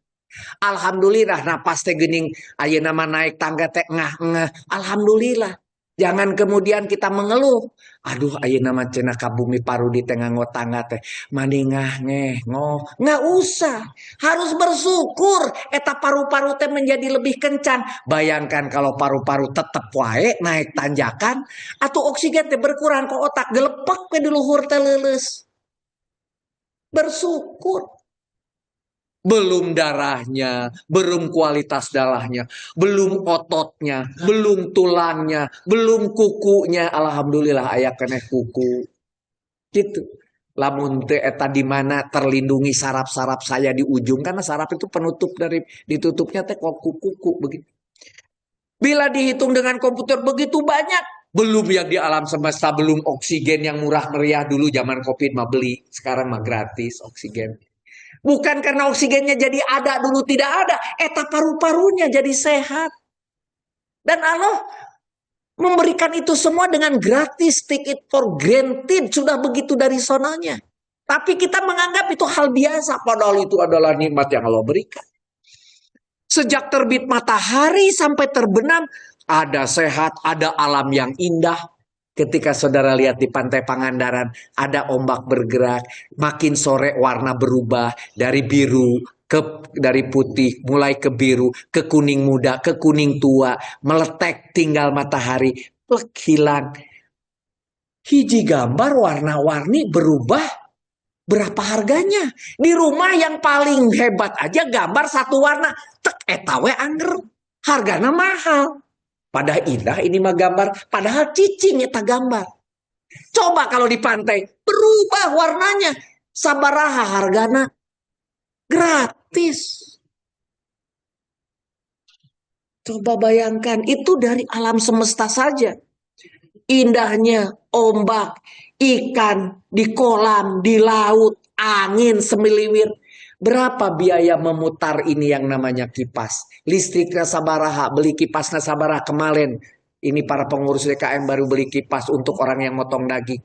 Alhamdulillah napas teh gening ayeuna nama naik tangga teh ngah. Alhamdulillah. Jangan kemudian kita mengeluh. Aduh ayeuna mah cenah ka bumi paru di tengah tangga teh mani ngah ngoh. Nggak usah. Harus bersyukur eta paru-paru teh menjadi lebih kencang. Bayangkan kalau paru-paru tetep wae naik tanjakan atau oksigen teh berkurang ke otak gelepek ke di luhur teh leuleus. Bersyukur. Belum darahnya, belum kualitas darahnya, belum ototnya, belum tulangnya, belum kukunya. Alhamdulillah aya keneh kuku. Gitu. Lamun teu eta di mana terlindungi saraf-saraf saya di ujung, karena saraf itu penutup dari ditutupnya teh kuku begitu. Bila dihitung dengan komputer begitu banyak, belum yang di alam semesta, belum oksigen yang murah meriah dulu zaman Covid mah beli, sekarang mah gratis oksigen. Bukan karena oksigennya jadi ada, dulu tidak ada. Eta paru-parunya jadi sehat. Dan Allah memberikan itu semua dengan gratis. Take it for granted. Sudah begitu dari sonanya. Tapi kita menganggap itu hal biasa. Padahal itu adalah nikmat yang Allah berikan. Sejak terbit matahari sampai terbenam. Ada sehat, ada alam yang indah. Ketika saudara lihat di pantai Pangandaran, ada ombak bergerak, makin sore warna berubah dari biru dari putih, mulai ke biru, ke kuning muda, ke kuning tua, meletek tinggal matahari, plek hilang. Hiji gambar warna-warni berubah, berapa harganya? Di rumah yang paling hebat aja gambar satu warna, tek etawe angger, hargana mahal. Padahal indah ini mah gambar, padahal cicing eta gambar. Coba kalau di pantai berubah warnanya, sabaraha hargana gratis. Coba bayangkan itu dari alam semesta saja. Indahnya ombak, ikan di kolam, di laut, angin semiliwir. Berapa biaya memutar ini yang namanya kipas? Listriknya sabaraha, beli kipasnya sabaraha kemarin. Ini para pengurus DKM baru beli kipas untuk orang yang motong daging.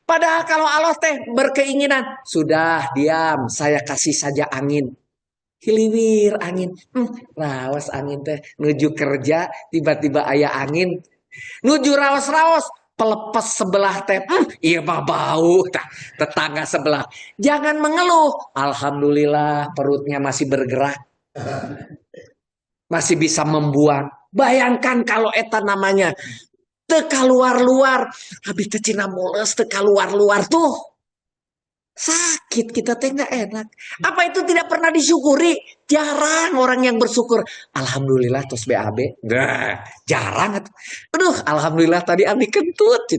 Padahal kalau Allah teh berkeinginan, sudah diam, saya kasih saja angin. Hiliwir angin, rawas angin teh, nuju kerja, tiba-tiba aya angin. Nuju rawas-rawas, pelepes sebelah teh, iya mah bau, tetangga sebelah. Jangan mengeluh, alhamdulillah perutnya masih bergerak, masih bisa membuang. Bayangkan kalau eta namanya teka luar-luar, habis teh cina mules teka luar-luar tuh. Sakit kita teh nggak enak. Apa itu tidak pernah disyukuri? Jarang orang yang bersyukur. Alhamdulillah tos BAB. Nah, jarang. Aduh, alhamdulillah tadi abdi kentut.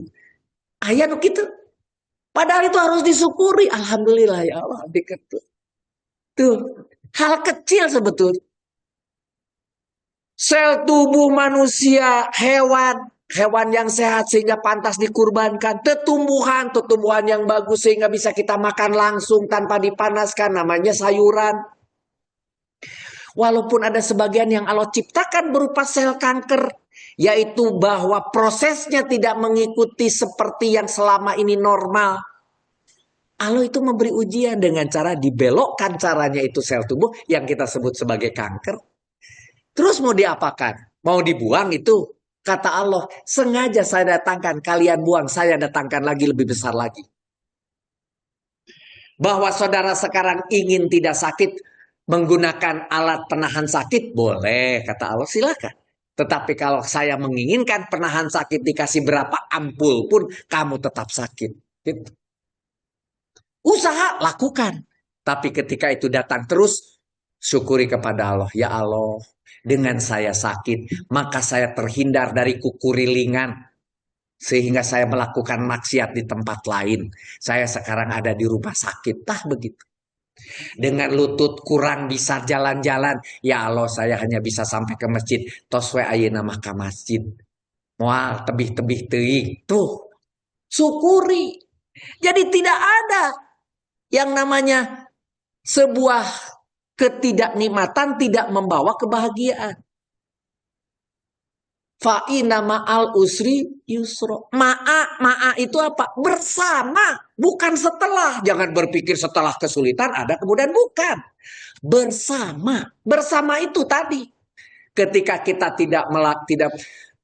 Aya nu kitu. Padahal itu harus disyukuri. Alhamdulillah ya Allah abdi kentut. Tuh, hal kecil sebetulnya. Sel tubuh manusia, hewan yang sehat sehingga pantas dikurbankan, tumbuhan yang bagus sehingga bisa kita makan langsung tanpa dipanaskan, namanya sayuran. Walaupun ada sebagian yang Allah ciptakan berupa sel kanker, yaitu bahwa prosesnya tidak mengikuti seperti yang selama ini normal. Allah itu memberi ujian dengan cara dibelokkan caranya itu sel tubuh yang kita sebut sebagai kanker. Terus mau diapakan? Mau dibuang itu? Kata Allah, sengaja saya datangkan, kalian buang, saya datangkan lagi lebih besar lagi. Bahwa saudara sekarang ingin tidak sakit, menggunakan alat penahan sakit, boleh, kata Allah, silakan. Tetapi kalau saya menginginkan penahan sakit dikasih berapa ampul pun, kamu tetap sakit. Gitu. Usaha, lakukan. Tapi ketika itu datang terus, syukuri kepada Allah. Ya Allah, dengan saya sakit, maka saya terhindar dari kukurilingan. Sehingga saya melakukan maksiat di tempat lain. Saya sekarang ada di rumah sakit. Tah begitu. Dengan lutut kurang bisa jalan-jalan. Ya Allah, saya hanya bisa sampai ke masjid. Toswe ayeuna mah ka masjid. Moal tebih-tebih teuing. Tuh, syukuri. Jadi tidak ada yang namanya sebuah ketidaknikmatan tidak membawa kebahagiaan. Fa'ina ma'al usri yusro. Ma'a itu apa? Bersama, bukan setelah. Jangan berpikir setelah kesulitan ada, kemudian bukan. Bersama. Bersama itu tadi. Ketika kita tidak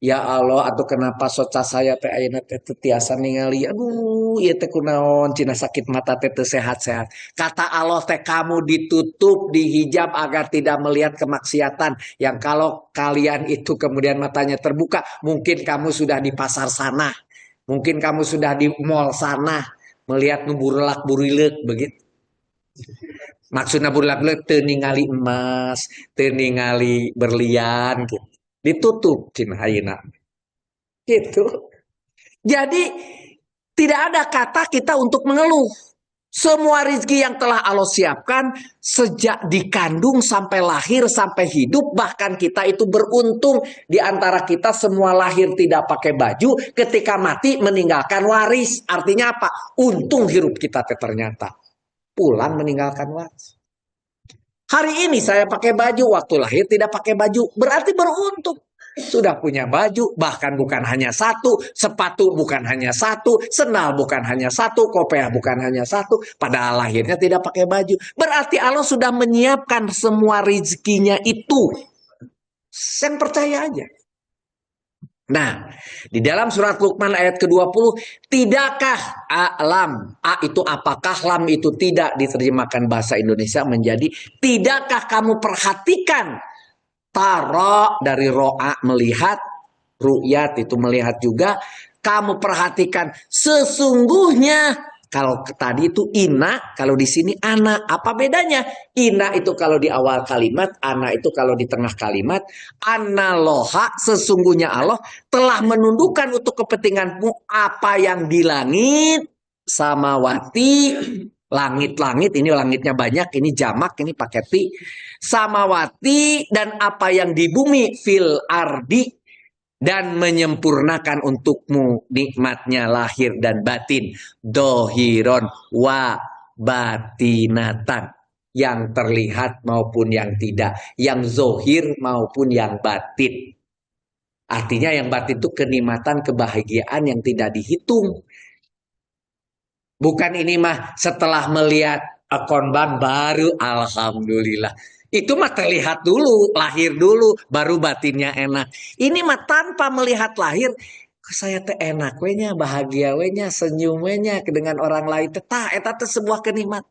ya Allah, atau kenapa soca saya teh ayeuna teh tiasa ningali, aduh ieu teh kunaon cina sakit mata teh sehat-sehat. Kata Allah teh kamu ditutup, dihijab agar tidak melihat kemaksiatan yang kalau kalian itu kemudian matanya terbuka, mungkin kamu sudah di pasar sana, mungkin kamu sudah di mall sana melihat nuburlak burileuk begitu. Maksudnya bulat-bulat teu ningali emas, teu ningali berlian gitu. Ditutup cina ayeuna. Gitu. Jadi tidak ada kata kita untuk mengeluh. Semua rezeki yang telah Allah siapkan sejak dikandung sampai lahir sampai hidup, bahkan kita itu beruntung di antara kita semua lahir tidak pakai baju, ketika mati meninggalkan waris. Artinya apa? Untung hidup kita ternyata. Pulang meninggalkan waris. Hari ini saya pakai baju, waktu lahir tidak pakai baju, berarti beruntung. Sudah punya baju, bahkan bukan hanya satu, sepatu bukan hanya satu, sendal bukan hanya satu, kopiah bukan hanya satu, padahal lahirnya tidak pakai baju. Berarti Allah sudah menyiapkan semua rezekinya itu. Yang percaya aja. Nah, di dalam surat Luqman ayat ke-20, tidakkah alam, a itu apakah, lam itu tidak diterjemahkan bahasa Indonesia menjadi tidakkah kamu perhatikan, tara dari ro'a melihat, ru'yat itu melihat juga, kamu perhatikan sesungguhnya. Kalau tadi itu ina, kalau di sini ana. Apa bedanya? Ina itu kalau di awal kalimat, ana itu kalau di tengah kalimat. Analoha, sesungguhnya Allah telah menundukkan untuk kepentinganmu apa yang di langit, samawati, langit-langit, ini langitnya banyak, ini jamak, ini pakai ti. Samawati, dan apa yang di bumi, fil ardi, dan menyempurnakan untukmu nikmatnya lahir dan batin, dohiron wa batinatan, yang terlihat maupun yang tidak, yang zohir maupun yang batin. Artinya yang batin itu kenikmatan, kebahagiaan yang tidak dihitung. Bukan ini mah setelah melihat konban baru alhamdulillah. Itu mah terlihat dulu, lahir dulu, baru batinnya enak. Ini mah tanpa melihat lahir, saya teh enak wenya, bahagia wenya, senyum wenya dengan orang lain. Tah, eta teh sebuah kenikmat.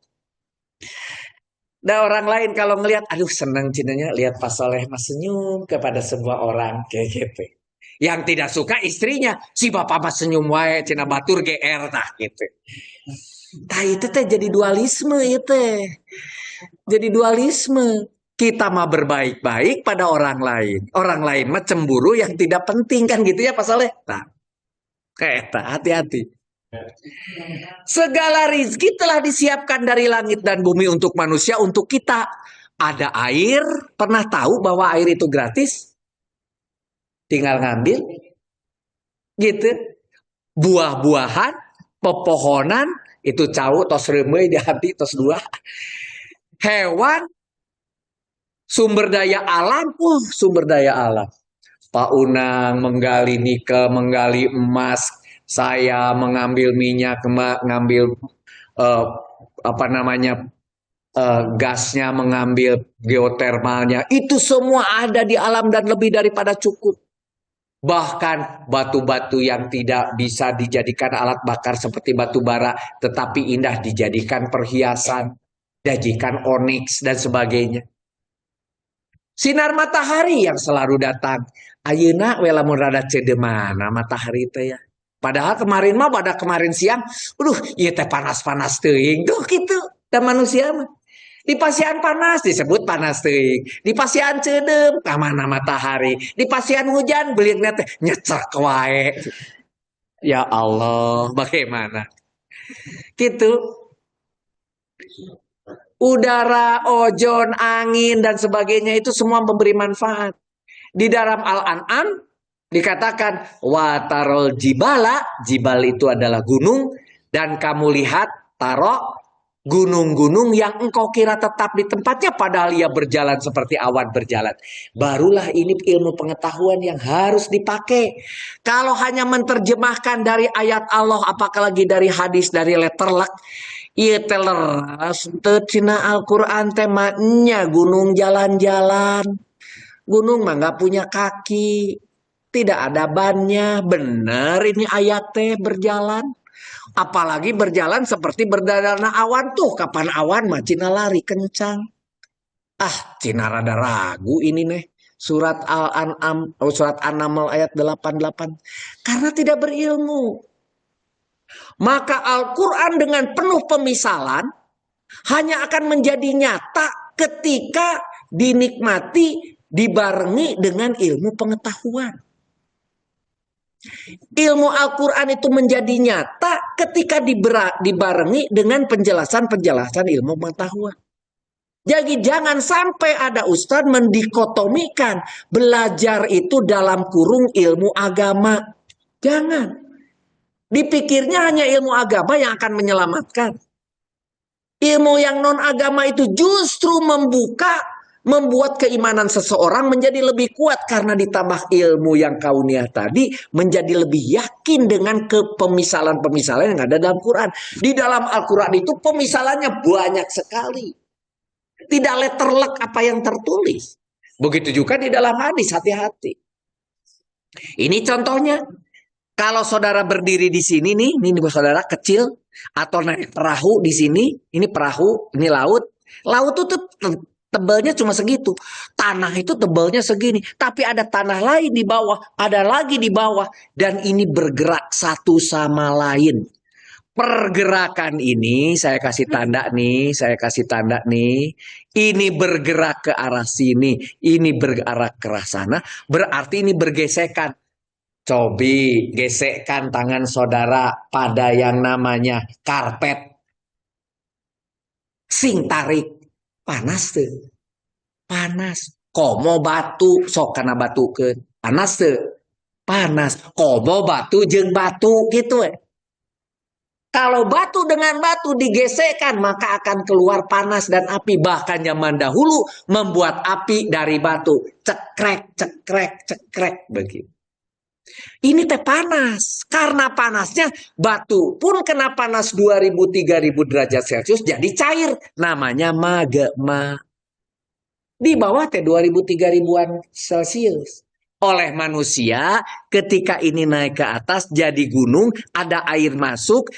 Dan orang lain kalau ngelihat, aduh senang cinanya lihat Pak Soleh mas senyum kepada sebuah orang kayak gitu. Yang tidak suka istrinya, si bapak mas senyum wae, cina batur GR tah gitu. Tah itu teh jadi dualisme itu. Jadi dualisme. Kita mah berbaik-baik pada orang lain. Orang lain mah cemburu yang tidak penting kan gitu ya pasalnya. Nah, kayak hati-hati. Segala rizki telah disiapkan dari langit dan bumi untuk manusia, untuk kita. Ada air, pernah tahu bahwa air itu gratis? Tinggal ngambil, gitu. Buah-buahan, pepohonan, itu cau, tos remei di hati, tos dua. Hewan, sumber daya alam, sumber daya alam. Pak Unang menggali nikel, menggali emas, saya mengambil minyak, mengambil uh, apa namanya gasnya, mengambil geotermalnya, itu semua ada di alam dan lebih daripada cukup. Bahkan batu-batu yang tidak bisa dijadikan alat bakar seperti batu bara, tetapi indah dijadikan perhiasan, dijadikan oniks dan sebagainya. Sinar matahari yang selalu datang. Ayeuna we lamun rada cedemana matahari teh ya. Padahal kemarin mah pada kemarin siang, ieu teh panas-panas teuing tuh gitu. Dan manusia mah di pasian panas disebut panas teuing. Di pasian cedem kamana matahari. Di pasian hujan beulikna teh nyecek wae. Ya Allah, bagaimana? Gitu. Udara, ozon, angin dan sebagainya itu semua memberi manfaat. Di dalam Al-An'am dikatakan watarol jibala, jibal itu adalah gunung, dan kamu lihat taro gunung-gunung yang engkau kira tetap di tempatnya padahal ia berjalan seperti awan berjalan. Barulah ini ilmu pengetahuan yang harus dipakai. Kalau hanya menerjemahkan dari ayat Allah, apakah lagi dari hadis, dari letterlek, iya teleras cina Al-Quran temanya gunung jalan-jalan. Gunung mah nggak punya kaki, tidak ada bannya. Benar ini ayat teh berjalan. Apalagi berjalan seperti berdadana awan tuh. Kapan awan mah cina lari kencang. Cina rada ragu ini nih. Surat Al-An'am, surat An-Naml ayat 88. Karena tidak berilmu. Maka Al-Quran dengan penuh pemisalan hanya akan menjadi nyata ketika dinikmati, dibarengi dengan ilmu pengetahuan. Ilmu Al-Quran itu menjadi nyata ketika dibarengi dengan penjelasan-penjelasan ilmu pengetahuan. Jadi jangan sampai ada ustadz mendikotomikan belajar itu dalam kurung ilmu agama. Jangan. Dipikirnya hanya ilmu agama yang akan menyelamatkan. Ilmu yang non agama itu justru membuat keimanan seseorang menjadi lebih kuat karena ditambah ilmu yang kauniyah tadi menjadi lebih yakin dengan kepemisalan-pemisalan yang ada dalam Quran. Di dalam Al-Quran itu pemisalannya banyak sekali. Tidak letterlek apa yang tertulis. Begitu juga di dalam hadis, hati-hati. Ini contohnya. Kalau saudara berdiri di sini nih, ini saudara kecil atau naik perahu di sini, ini perahu, ini laut. Laut itu tebalnya cuma segitu. Tanah itu tebalnya segini, tapi ada tanah lain di bawah, ada lagi di bawah, dan ini bergerak satu sama lain. Pergerakan ini saya kasih tanda nih, saya kasih tanda nih. Ini bergerak ke arah sini, ini bergerak ke arah sana, berarti ini bergesekan. Cobi gesekkan tangan saudara pada yang namanya karpet. Sing tarik. Panas tuh. Panas. Komo batu. Sok kana batu ke. Panas tuh. Panas. Komo batu jeung batu gitu. Kalau batu dengan batu digesekkan maka akan keluar panas dan api. Bahkan zaman dahulu membuat api dari batu. Cekrek, cekrek, cekrek. Begitu. Ini teh panas. Karena panasnya batu pun kena panas 2000-3000 derajat Celcius jadi cair. Namanya magma. Di bawah teh 2000-3000-an Celcius. Oleh manusia ketika ini naik ke atas jadi gunung, ada air masuk,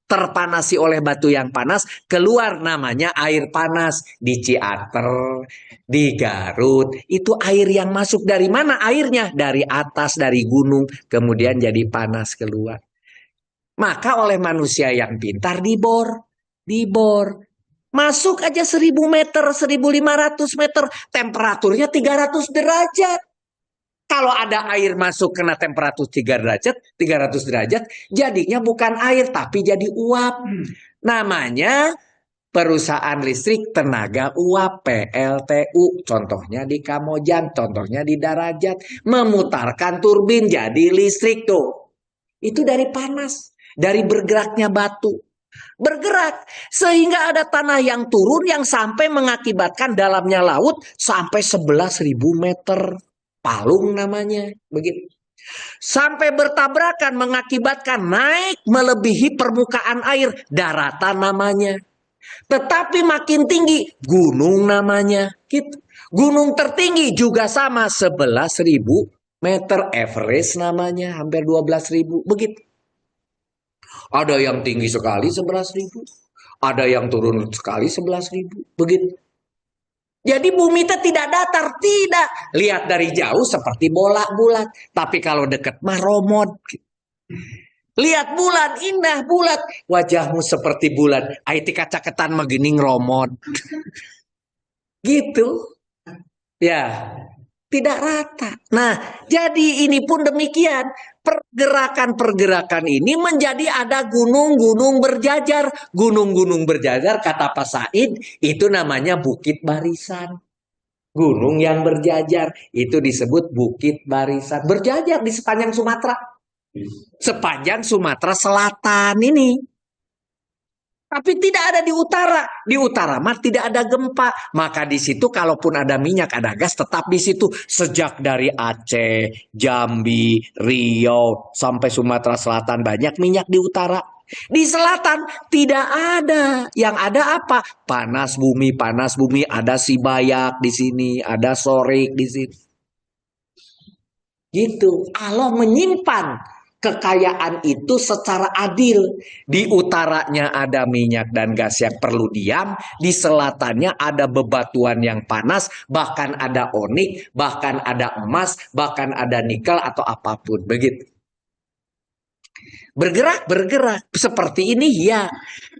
terpanasi oleh batu yang panas, keluar namanya air panas. Di Ciater, di Garut, itu air yang masuk dari mana airnya? Dari atas, dari gunung, kemudian jadi panas keluar. Maka oleh manusia yang pintar dibor. Masuk aja 1000 meter, 1500 meter, temperaturnya 300 derajat. Kalau ada air masuk kena temperatur 300 derajat, jadinya bukan air tapi jadi uap. Namanya perusahaan listrik tenaga uap PLTU. Contohnya di Kamojang, contohnya di Darajat, memutarkan turbin jadi listrik tuh. Itu dari panas, dari bergeraknya batu. Bergerak sehingga ada tanah yang turun yang sampai mengakibatkan dalamnya laut sampai 11.000 meter. Palung namanya, begitu. Sampai bertabrakan mengakibatkan naik melebihi permukaan air, daratan namanya. Tetapi makin tinggi, gunung namanya. Gitu. Gunung tertinggi juga sama 11.000 meter, Everest namanya, hampir 12.000, begitu. Ada yang tinggi sekali 11.000, ada yang turun sekali 11.000, begitu. Jadi bumi itu tidak datar, tidak. Lihat dari jauh seperti bola bulat, tapi kalau dekat mah romod. Lihat bulan, indah bulat, wajahmu seperti bulan. Aiti kacaketan magening romod. Gitu. Ya, tidak rata. Nah, jadi ini pun demikian. Pergerakan-pergerakan ini menjadi ada gunung-gunung berjajar. Gunung-gunung berjajar, kata Pak Said, itu namanya Bukit Barisan. Gunung yang berjajar, itu disebut Bukit Barisan. Berjajar di sepanjang Sumatera. Sepanjang Sumatera Selatan ini. Tapi tidak ada di utara. Di utara mah tidak ada gempa. Maka di situ kalaupun ada minyak, ada gas, tetap di situ. Sejak dari Aceh, Jambi, Riau, sampai Sumatera Selatan banyak minyak di utara. Di selatan tidak ada. Yang ada apa? Panas bumi, panas bumi. Ada Sibayak di sini, ada Sorik di sini. Gitu. Allah menyimpan kekayaan itu secara adil. Di utaranya ada minyak dan gas yang perlu diam, di selatannya ada bebatuan yang panas, bahkan ada onik, bahkan ada emas, bahkan ada nikel atau apapun, begitu. Bergerak seperti ini ya.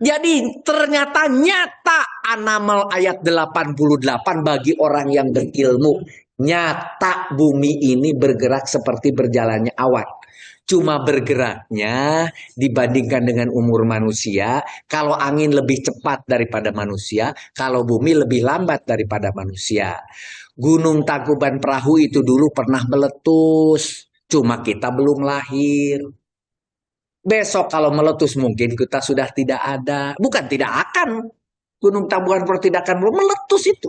Jadi ternyata nyata An-Naml ayat 88 bagi orang yang berilmu. Nyata bumi ini bergerak seperti berjalannya awan. Cuma bergeraknya dibandingkan dengan umur manusia, kalau angin lebih cepat daripada manusia, kalau bumi lebih lambat daripada manusia. Gunung Tangkuban Perahu itu dulu pernah meletus, cuma kita belum lahir. Besok kalau meletus mungkin kita sudah tidak ada. Bukan tidak akan. Gunung Tangkuban Perahu tidak akan meletus itu.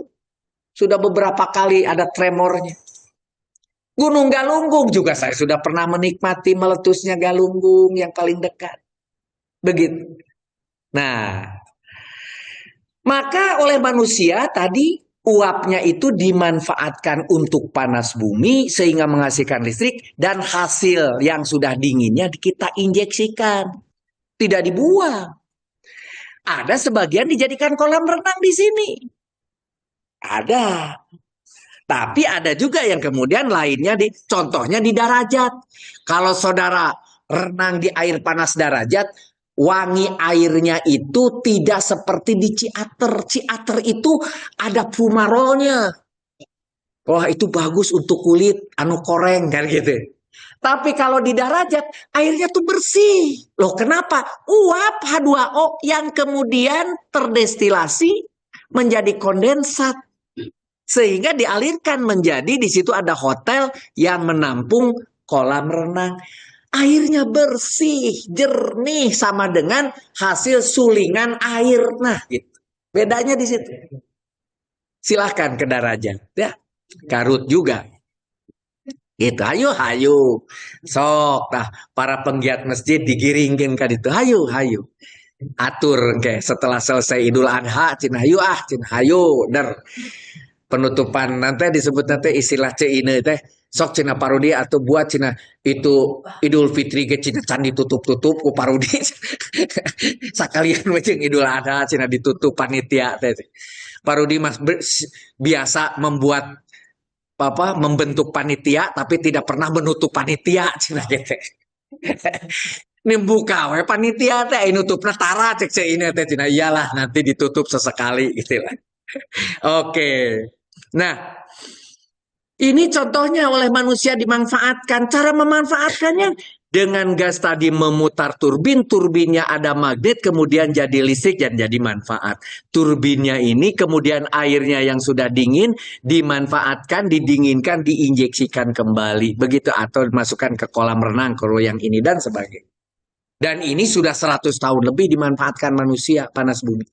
Sudah beberapa kali ada tremornya. Gunung Galunggung juga saya sudah pernah menikmati meletusnya Galunggung yang paling dekat. Begitu. Nah, maka oleh manusia tadi uapnya itu dimanfaatkan untuk panas bumi sehingga menghasilkan listrik dan hasil yang sudah dinginnya kita injeksikan. Tidak dibuang. Ada sebagian dijadikan kolam renang di sini. Ada. Tapi ada juga yang kemudian lainnya, contohnya di Darajat. Kalau saudara renang di air panas Darajat, wangi airnya itu tidak seperti di Ciater. Ciater itu ada fumarolnya. Wah, itu bagus untuk kulit, anu koreng kan gitu. Tapi kalau di Darajat, airnya tuh bersih. Loh kenapa? Uap H2O yang kemudian terdestilasi menjadi kondensat. Sehingga dialirkan menjadi di situ ada hotel yang menampung kolam renang. Airnya bersih, jernih sama dengan hasil sulingan air. Nah, gitu. Bedanya di situ. Silahkan ke Darajat, ya. Garut juga. Gitu, hayu. Sok, nah, para penggiat masjid digiringkan ke itu. Hayu. Atur, ke setelah selesai Idul Adha, cina hayu, der. Penutupan nanti disebut nanti istilah ini teh sok cina parodi atau buat cina itu Idul Fitri ke cina can ditutup ku parodi sakalian macam Idul Adha cina ditutup panitia teh parodi mas biasa membuat membentuk panitia tapi tidak pernah menutup panitia cina gitu. Ini buka we panitia teh nutupna tara cek ini teh cina iyalah nanti ditutup sesekali gitu lah. Oke. Nah, ini contohnya oleh manusia dimanfaatkan. Cara memanfaatkannya dengan gas tadi memutar turbin, turbinnya ada magnet, kemudian jadi listrik dan jadi manfaat. Turbinnya ini kemudian airnya yang sudah dingin dimanfaatkan, didinginkan, diinjeksikan kembali. Begitu atau dimasukkan ke kolam renang, ke yang ini dan sebagainya. Dan ini sudah 100 tahun lebih dimanfaatkan manusia, panas bumi.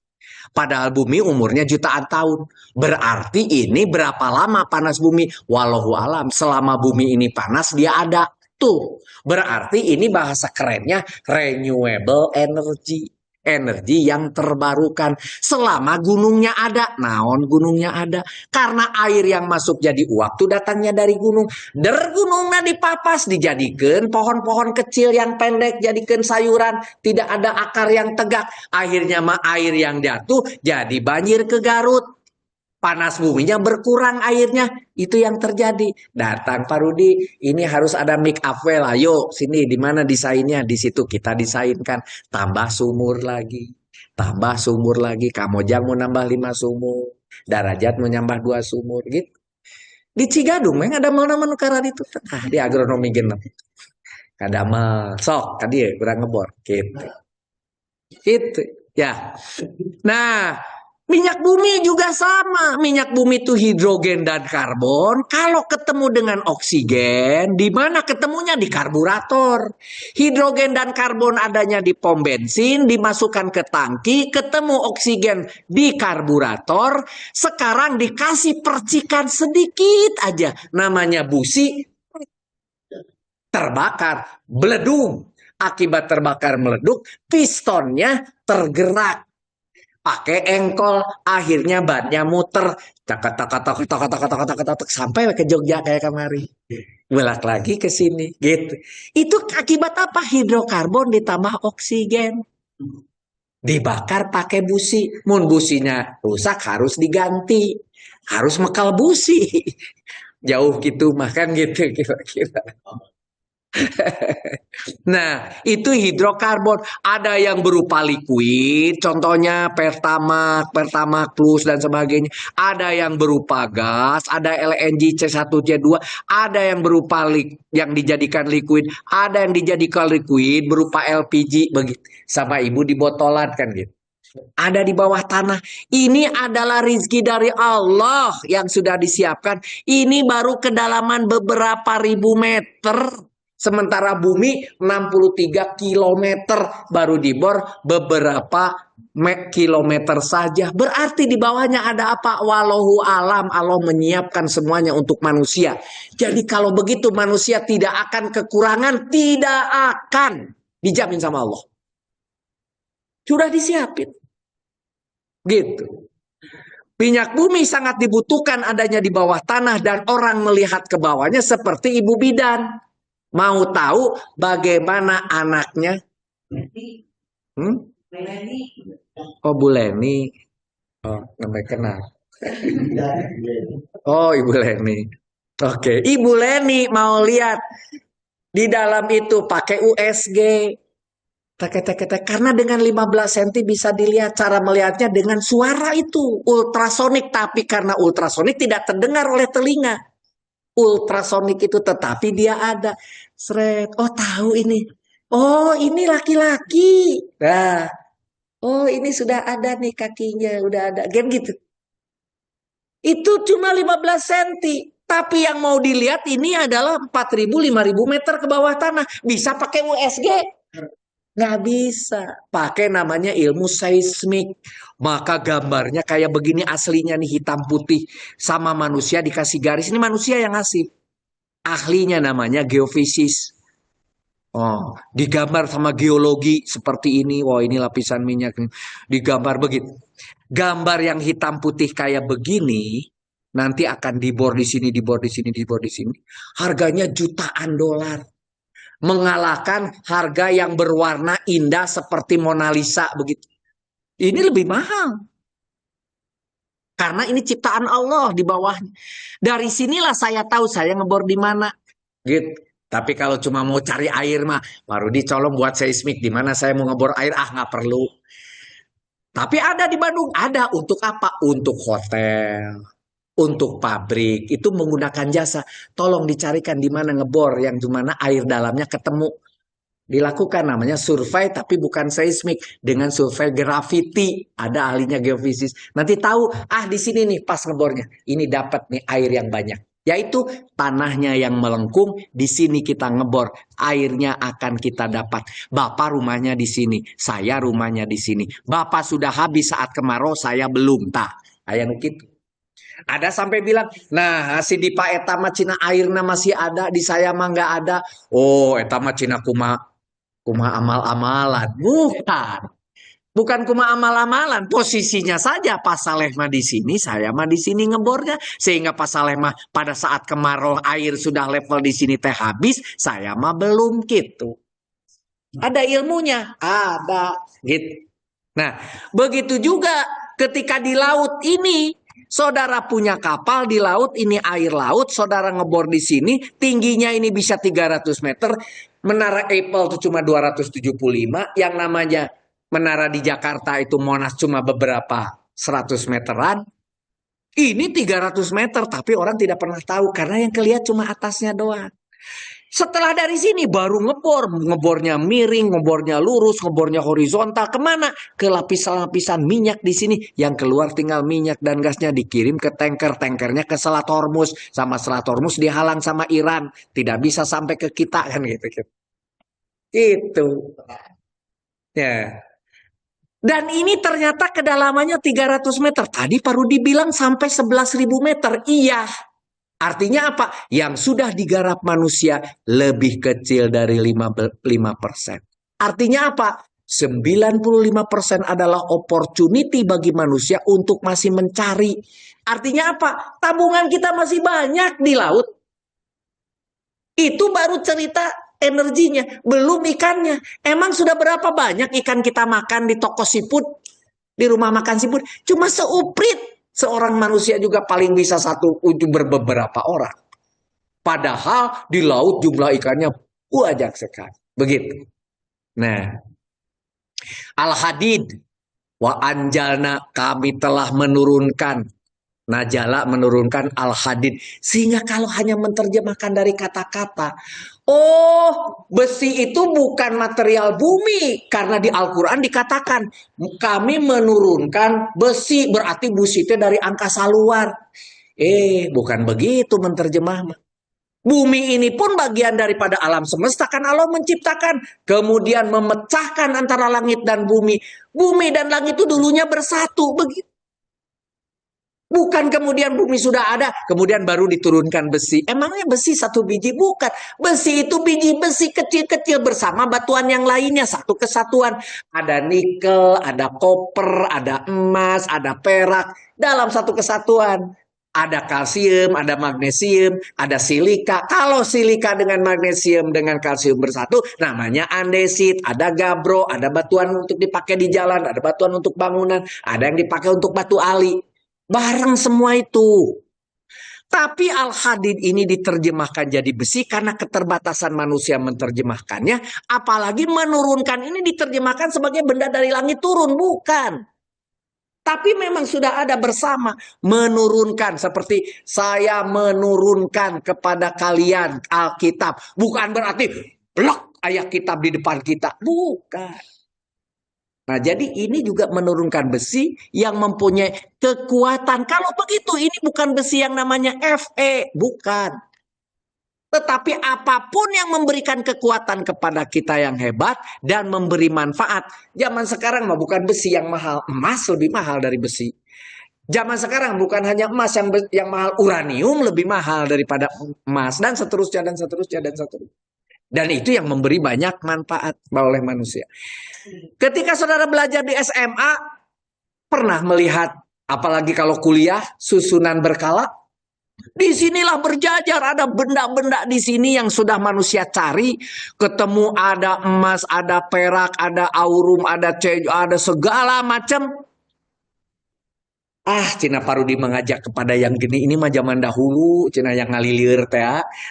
Padahal bumi umurnya jutaan tahun. Berarti ini berapa lama panas bumi? Wallahu alam. Selama bumi ini panas, dia ada. Tuh. Berarti ini bahasa kerennya renewable energy. Energi yang terbarukan. Selama gunungnya ada. Naon gunungnya ada. Karena air yang masuk jadi uap tuh datangnya dari gunung. Der gunungnya dipapas. Dijadikan pohon-pohon kecil yang pendek. Jadikan sayuran. Tidak ada akar yang tegak. Akhirnya mah air yang jatuh jadi banjir ke Garut. Panas buminya berkurang airnya. Itu yang terjadi. Datang Pak Rudi, ini harus ada make up well. Ayo sini di mana desainnya? Di situ kita desainkan. Tambah sumur lagi. Tambah sumur lagi. Kamojang mau nambah 5 sumur. Darajat mau nambah 2 sumur gitu. Di Cigadung memang ada mana nukaran itu. Ah, di agronomi genep. Kadama sok tadi ya kurang ngebor gitu. Gitu. Ya. Nah, minyak bumi juga sama. Minyak bumi itu hidrogen dan karbon. Kalau ketemu dengan oksigen, di mana ketemunya? Di karburator. Hidrogen dan karbon adanya di pom bensin, dimasukkan ke tangki, ketemu oksigen di karburator. Sekarang dikasih percikan sedikit aja. Namanya busi, terbakar, beledung. Akibat terbakar meleduk, pistonnya tergerak. Pakai engkol, akhirnya bannya muter, sampai ke Jogja kayak kemari, belak lagi ke sini, gitu. Itu akibat apa? Hidrokarbon ditambah oksigen, dibakar pakai busi. Mun businya rusak harus diganti, harus mekal busi. Jauh gitu, makan gitu kira-kira. Nah, itu hidrokarbon. Ada yang berupa liquid, contohnya Pertamax, Pertamax Plus dan sebagainya. Ada yang berupa gas, ada LNG C1 C2, ada yang berupa yang dijadikan liquid, ada yang dijadikan liquid berupa LPG begitu. Sama ibu dibotolan kan gitu. Ada di bawah tanah. Ini adalah rizki dari Allah yang sudah disiapkan. Ini baru kedalaman beberapa ribu meter. Sementara bumi 63 kilometer baru dibor beberapa kilometer saja. Berarti di bawahnya ada apa? Wallahu alam. Allah menyiapkan semuanya untuk manusia. Jadi kalau begitu manusia tidak akan kekurangan. Tidak akan. Dijamin sama Allah. Sudah disiapin. Gitu. Minyak bumi sangat dibutuhkan adanya di bawah tanah dan orang melihat ke bawahnya seperti ibu bidan. Mau tahu bagaimana anaknya? Oh, Bu Leni. Oh, namanya kenal. Oh, Ibu Leni. Oke, Ibu Leni mau lihat di dalam itu pakai USG. Karena dengan 15 cm bisa dilihat, cara melihatnya dengan suara itu ultrasonik, tapi karena ultrasonik tidak terdengar oleh telinga. Ultrasonik itu tetapi dia ada. Sret, oh tahu ini. Oh, ini laki-laki. Nah, oh ini sudah ada nih kakinya, udah ada. Game gitu. Itu cuma 15 cm. Tapi yang mau dilihat ini adalah 4.000, 5.000 meter ke bawah tanah. Bisa pakai USG? Nggak bisa. Pakai namanya ilmu seismik. Maka gambarnya kayak begini aslinya nih, hitam putih. Sama manusia dikasih garis. Ini manusia yang ngasih. Ahlinya namanya geofisis. Oh, digambar sama geologi seperti ini. Wah, ini lapisan minyak. Digambar begitu. Gambar yang hitam putih kayak begini nanti akan dibor di sini, dibor di sini, dibor di sini. Harganya jutaan dolar. Mengalahkan harga yang berwarna indah seperti Mona Lisa begitu. Ini lebih mahal. Karena ini ciptaan Allah di bawahnya. Dari sinilah saya tahu saya ngebor di mana. Gitu. Tapi kalau cuma mau cari air mah, baru dicolong buat seismik. Di mana saya mau ngebor air, nggak perlu. Tapi ada di Bandung, ada untuk apa? Untuk hotel, untuk pabrik, itu menggunakan jasa. Tolong dicarikan di mana ngebor yang di mana air dalamnya ketemu. Dilakukan namanya survei tapi bukan seismik, dengan survei gravity. Ada ahlinya geofisis. Nanti tahu, di sini nih pas ngebornya. Ini dapat nih air yang banyak. Yaitu tanahnya yang melengkung, di sini kita ngebor, airnya akan kita dapat. Bapak rumahnya di sini, saya rumahnya di sini. Bapak sudah habis saat kemarau, saya belum. Ayah nukit. Ada sampai bilang, nah si Dipa etama Cina airnya masih ada, di saya mah nggak ada. Oh, etama Cina kuma amal-amalan. Bukan kuma amal-amalan. Posisinya saja Pak Saleh mah di sini, saya mah di sini ngebornya. Sehingga Pak Saleh mah pada saat kemarau air sudah level di sini teh habis, saya mah belum gitu. Ada ilmunya? Ada. Gitu. Nah, begitu juga ketika di laut ini, saudara punya kapal di laut, ini air laut, saudara ngebor di sini, tingginya ini bisa 300 meter, Menara Eiffel itu cuma 275, yang namanya menara di Jakarta itu Monas cuma beberapa 100 meteran, ini 300 meter, tapi orang tidak pernah tahu, karena yang kelihatan cuma atasnya doang. Setelah dari sini baru ngebornya miring, ngebornya lurus, ngebornya horizontal. Kemana? Ke lapisan-lapisan minyak di sini. Yang keluar tinggal minyak dan gasnya dikirim ke tanker. Tankernya ke Selat Hormuz. Sama Selat Hormuz dihalang sama Iran. Tidak bisa sampai ke kita kan gitu. Gitu. Ya. Dan ini ternyata kedalamannya 300 meter. Tadi baru dibilang sampai 11.000 meter. Iya. Artinya apa? Yang sudah digarap manusia lebih kecil dari 5%. Artinya apa? 95% adalah opportunity bagi manusia untuk masih mencari. Artinya apa? Tabungan kita masih banyak di laut. Itu baru cerita energinya, belum ikannya. Emang sudah berapa banyak ikan kita makan di toko siput, di rumah makan siput? Cuma seuprit. Seorang manusia juga paling bisa satu ujung beberapa orang. Padahal di laut jumlah ikannya banyak sekali. Begitu. Nah, Al-Hadid wa anjalna, kami telah menurunkan. Najala menurunkan Al-Hadid. Sehingga kalau hanya menerjemahkan dari kata-kata, oh, besi itu bukan material bumi. Karena di Al-Quran dikatakan, kami menurunkan besi, berarti besi itu dari angkasa luar. Bukan begitu menerjemah. Bumi ini pun bagian daripada alam semesta, kan Allah menciptakan, kemudian memecahkan antara langit dan bumi. Bumi dan langit itu dulunya bersatu, begitu. Bukan kemudian bumi sudah ada, kemudian baru diturunkan besi. Emangnya besi satu biji? Bukan. Besi itu biji besi kecil-kecil bersama batuan yang lainnya. Satu kesatuan. Ada nikel, ada koper, ada emas, ada perak. Dalam satu kesatuan. Ada kalsium, ada magnesium, ada silika. Kalau silika dengan magnesium dengan kalsium bersatu, namanya andesit. Ada gabro, ada batuan untuk dipakai di jalan, ada batuan untuk bangunan, ada yang dipakai untuk batu ali. Bareng semua itu. Tapi Al-Hadid ini diterjemahkan jadi besi karena keterbatasan manusia menerjemahkannya. Apalagi menurunkan ini diterjemahkan sebagai benda dari langit turun. Bukan. Tapi memang sudah ada bersama. Menurunkan. Seperti saya menurunkan kepada kalian Alkitab. Bukan berarti blok ayat kitab di depan kita. Bukan. Nah, jadi ini juga menurunkan besi yang mempunyai kekuatan. Kalau begitu, ini bukan besi yang namanya Fe, bukan. Tetapi apapun yang memberikan kekuatan kepada kita yang hebat dan memberi manfaat. Zaman sekarang mah bukan besi yang mahal, emas lebih mahal dari besi. Zaman sekarang bukan hanya emas yang mahal, uranium lebih mahal daripada emas, dan seterusnya, dan seterusnya, dan seterusnya. Dan itu yang memberi banyak manfaat oleh manusia. Ketika saudara belajar di SMA, pernah melihat, apalagi kalau kuliah, susunan berkala? Disinilah berjajar, ada benda-benda di sini yang sudah manusia cari. Ketemu ada emas, ada perak, ada aurum, ada cejo, ada segala macam. Cina Parudi mengajak kepada yang gini, ini mah zaman dahulu, Cina yang ngalilir teh,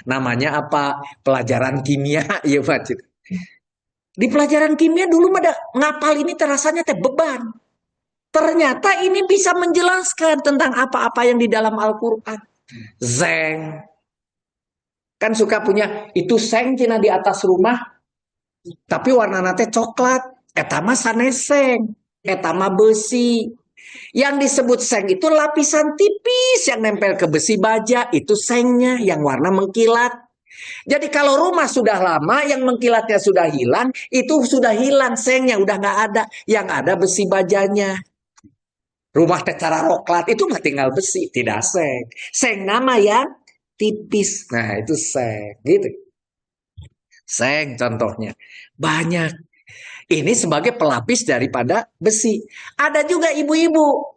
namanya apa? Pelajaran kimia, ya Pak. Cina. Di pelajaran kimia dulu mah ngapal ini terasanya teh beban. Ternyata ini bisa menjelaskan tentang apa-apa yang di dalam Al-Quran. Zeng, kan suka punya itu seng Cina di atas rumah, tapi warna nate coklat. Etama saneseng, etama besi. Yang disebut seng itu lapisan tipis yang nempel ke besi baja, itu sengnya yang warna mengkilat. Jadi kalau rumah sudah lama, yang mengkilatnya sudah hilang, itu sudah hilang sengnya, udah nggak ada. Yang ada besi bajanya. Rumah secara roklat itu mah tinggal besi, tidak seng. Seng nama yang tipis. Nah itu seng, gitu. Seng contohnya. Banyak. Ini sebagai pelapis daripada besi. Ada juga ibu-ibu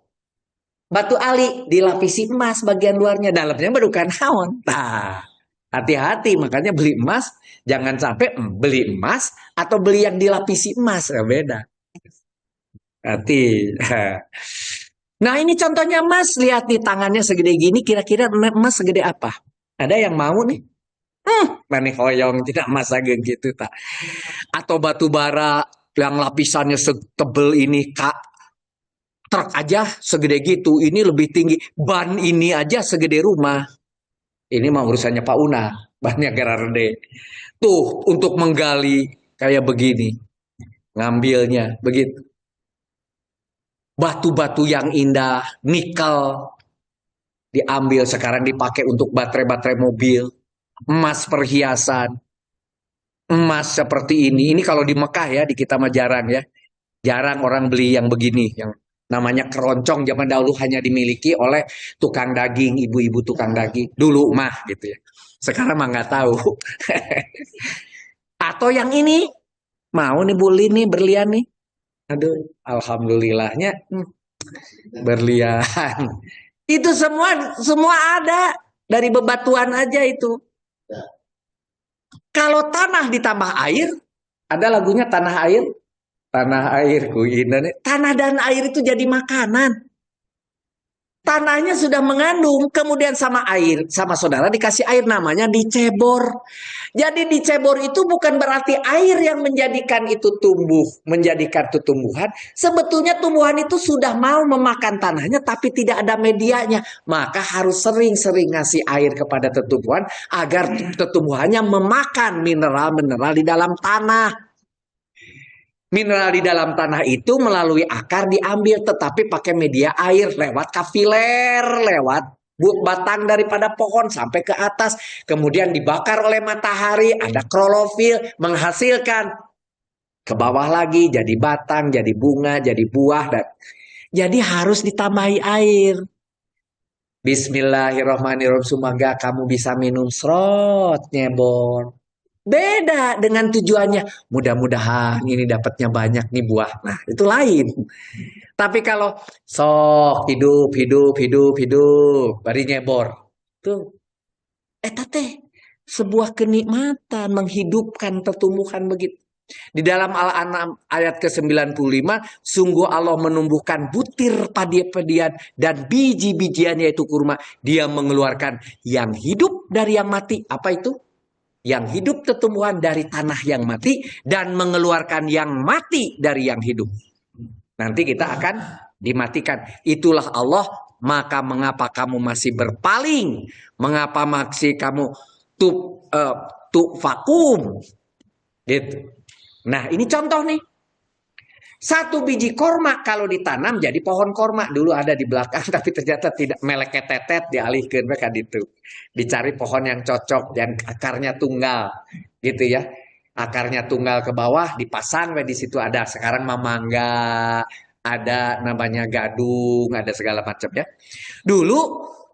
batu ali dilapisi emas bagian luarnya, dalamnya bukan haon. Nah, hati-hati makanya beli emas jangan sampai beli emas atau beli yang dilapisi emas, beda. Hati. Nah ini contohnya emas, lihat nih tangannya segede gini, kira-kira emas segede apa? Ada yang mau nih? Mani hoyong tidak emas aja gitu tak? Atau batu bara yang lapisannya setebel ini kak, truk aja segede gitu, ini lebih tinggi. Ban ini aja segede rumah. Ini mah urusannya Pak Una, bannya Gerarde. Tuh untuk menggali kayak begini, ngambilnya begitu. Batu-batu yang indah, nikel diambil sekarang dipakai untuk baterai-baterai mobil, emas perhiasan, emas seperti ini. Ini kalau di Mekah ya, di kita mah jarang ya. Jarang orang beli yang begini, yang namanya keroncong zaman dahulu hanya dimiliki oleh tukang daging, ibu-ibu tukang daging. Dulu mah gitu ya. Sekarang mah nggak tahu. Atau yang ini, mau nih beli nih berlian nih. Aduh, alhamdulillahnya berlian. Itu semua ada dari bebatuan aja itu. Kalau tanah ditambah air, ada lagunya Tanah Air. Tanah airku ini. Tanah dan air itu jadi makanan. Tanahnya sudah mengandung, kemudian sama air, sama saudara dikasih air, namanya dicebor. Jadi dicebor itu bukan berarti air yang menjadikan itu tumbuh, menjadikan itu tumbuhan. Sebetulnya tumbuhan itu sudah mau memakan tanahnya, tapi tidak ada medianya. Maka harus sering-sering ngasih air kepada tumbuhan agar tumbuhannya memakan mineral-mineral di dalam tanah. Mineral di dalam tanah itu melalui akar diambil, tetapi pakai media air lewat kapiler, lewat batang daripada pohon sampai ke atas, kemudian dibakar oleh matahari, ada klorofil menghasilkan ke bawah lagi jadi batang, jadi bunga, jadi buah, dan jadi harus ditambahi air. Bismillahirrahmanirrahim, semoga kamu bisa minum serot nyebor. Beda dengan tujuannya. Mudah-mudahan ini dapatnya banyak nih buah. Nah, itu lain. Tapi kalau sok hidup, hidup, hidup, hidup, bari nyebor. Tuh. Teh sebuah kenikmatan menghidupkan pertumbuhan begitu. Di dalam Al-An'am ayat ke-95, sungguh Allah menumbuhkan butir padi-padian dan biji-bijian yaitu kurma. Dia mengeluarkan yang hidup dari yang mati. Apa itu? Yang hidup tumbuhan dari tanah yang mati dan mengeluarkan yang mati dari yang hidup. Nanti kita akan dimatikan. Itulah Allah, maka mengapa kamu masih berpaling? Mengapa masih kamu vakum? Gitu. Nah, ini contoh nih. Satu biji korma kalau ditanam jadi pohon korma. Dulu ada di belakang tapi ternyata tidak, meleketetet dialihkan mereka itu. Dicari pohon yang cocok yang akarnya tunggal gitu ya. Akarnya tunggal ke bawah dipasang di situ ada sekarang mangga, ada namanya gadung, ada segala macam ya. Dulu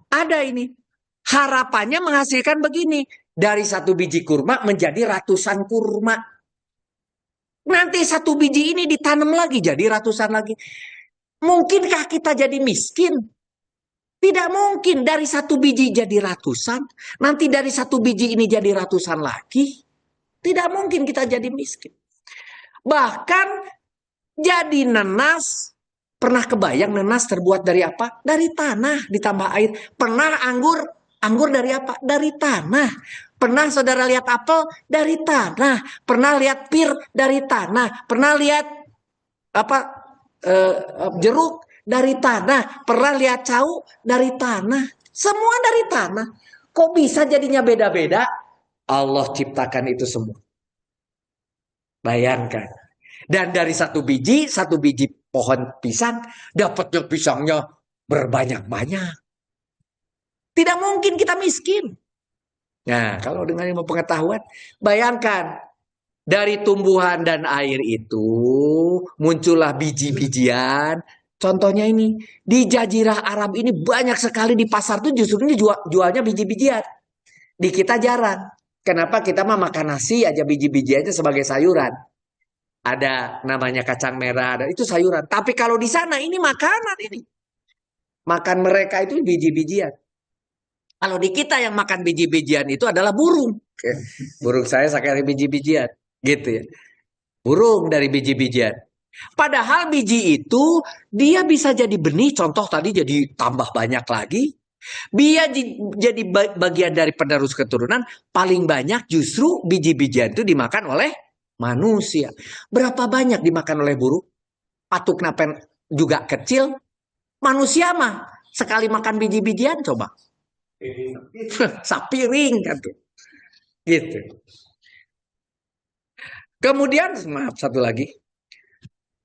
ada ini. Harapannya menghasilkan begini. Dari satu biji kurma menjadi ratusan kurma. Nanti satu biji ini ditanam lagi jadi ratusan lagi. Mungkinkah kita jadi miskin? Tidak mungkin. Dari satu biji jadi ratusan. Nanti dari satu biji ini jadi ratusan lagi. Tidak mungkin kita jadi miskin. Bahkan jadi nenas Pernah kebayang nanas terbuat dari apa? Dari tanah ditambah air. Pernah anggur dari apa? Dari tanah. Pernah saudara lihat apel? Dari tanah. Pernah lihat pir? Dari tanah. Pernah lihat apa jeruk? Dari tanah. Pernah lihat cau? Dari tanah. Semua dari tanah. Kok bisa jadinya beda-beda? Allah ciptakan itu semua. Bayangkan. Dan dari satu biji pohon pisang, dapatnya pisangnya berbanyak-banyak. Tidak mungkin kita miskin. Nah, kalau dengan ilmu pengetahuan, bayangkan. Dari tumbuhan dan air itu muncullah biji-bijian. Contohnya ini, di Jazirah Arab ini banyak sekali di pasar tuh justru ini jualnya biji-bijian. Di kita jarang. Kenapa kita mah makan nasi aja biji-bijiannya sebagai sayuran? Ada namanya kacang merah, ada itu sayuran. Tapi kalau di sana ini makanan ini. Makan mereka itu biji-bijian. Kalau di kita yang makan biji-bijian itu adalah burung. Burung saya sekali biji-bijian, gitu ya. Burung dari biji-bijian. Padahal biji itu dia bisa jadi benih, contoh tadi jadi tambah banyak lagi. Dia jadi bagian dari penerus keturunan, paling banyak justru biji-bijian itu dimakan oleh manusia. Berapa banyak dimakan oleh burung? Patuk napen juga kecil. Manusia mah sekali makan biji-bijian coba. Sapiring kan tuh. Gitu. Kemudian maaf satu lagi.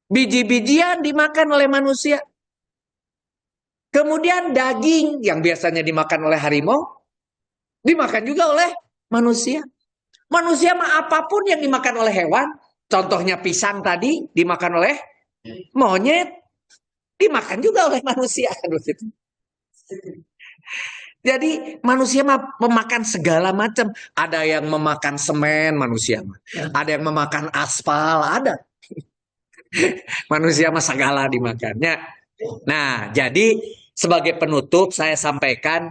Biji-bijian dimakan oleh manusia. Kemudian daging yang biasanya dimakan oleh harimau dimakan juga oleh manusia. Manusia mah apapun yang dimakan oleh hewan, contohnya pisang tadi dimakan oleh monyet, dimakan juga oleh manusia. Jadi manusia mah memakan segala macam. Ada yang memakan semen manusia mah. Ada yang memakan aspal, ada. Manusia mah segala dimakannya. Nah, jadi sebagai penutup saya sampaikan,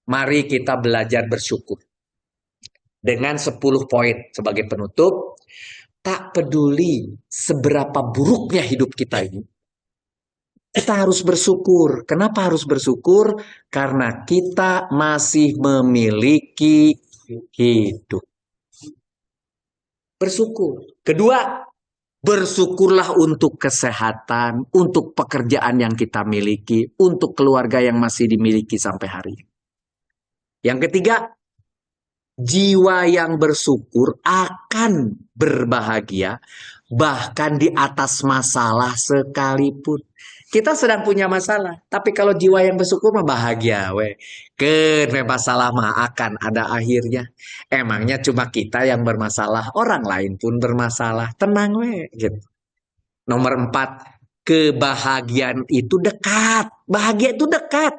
mari kita belajar bersyukur. Dengan 10 poin sebagai penutup, tak peduli seberapa buruknya hidup kita ini, kita harus bersyukur. Kenapa harus bersyukur? Karena kita masih memiliki hidup. Bersyukur. Kedua, bersyukurlah untuk kesehatan, untuk pekerjaan yang kita miliki, untuk keluarga yang masih dimiliki sampai hari ini. Yang ketiga, jiwa yang bersyukur akan berbahagia bahkan di atas masalah sekalipun. Kita sedang punya masalah, tapi kalau jiwa yang bersyukur mah bahagia we. Masalah mah akan ada akhirnya. Emangnya cuma kita yang bermasalah, orang lain pun bermasalah. Tenang we gitu. Nomor 4, kebahagiaan itu dekat. Bahagia itu dekat.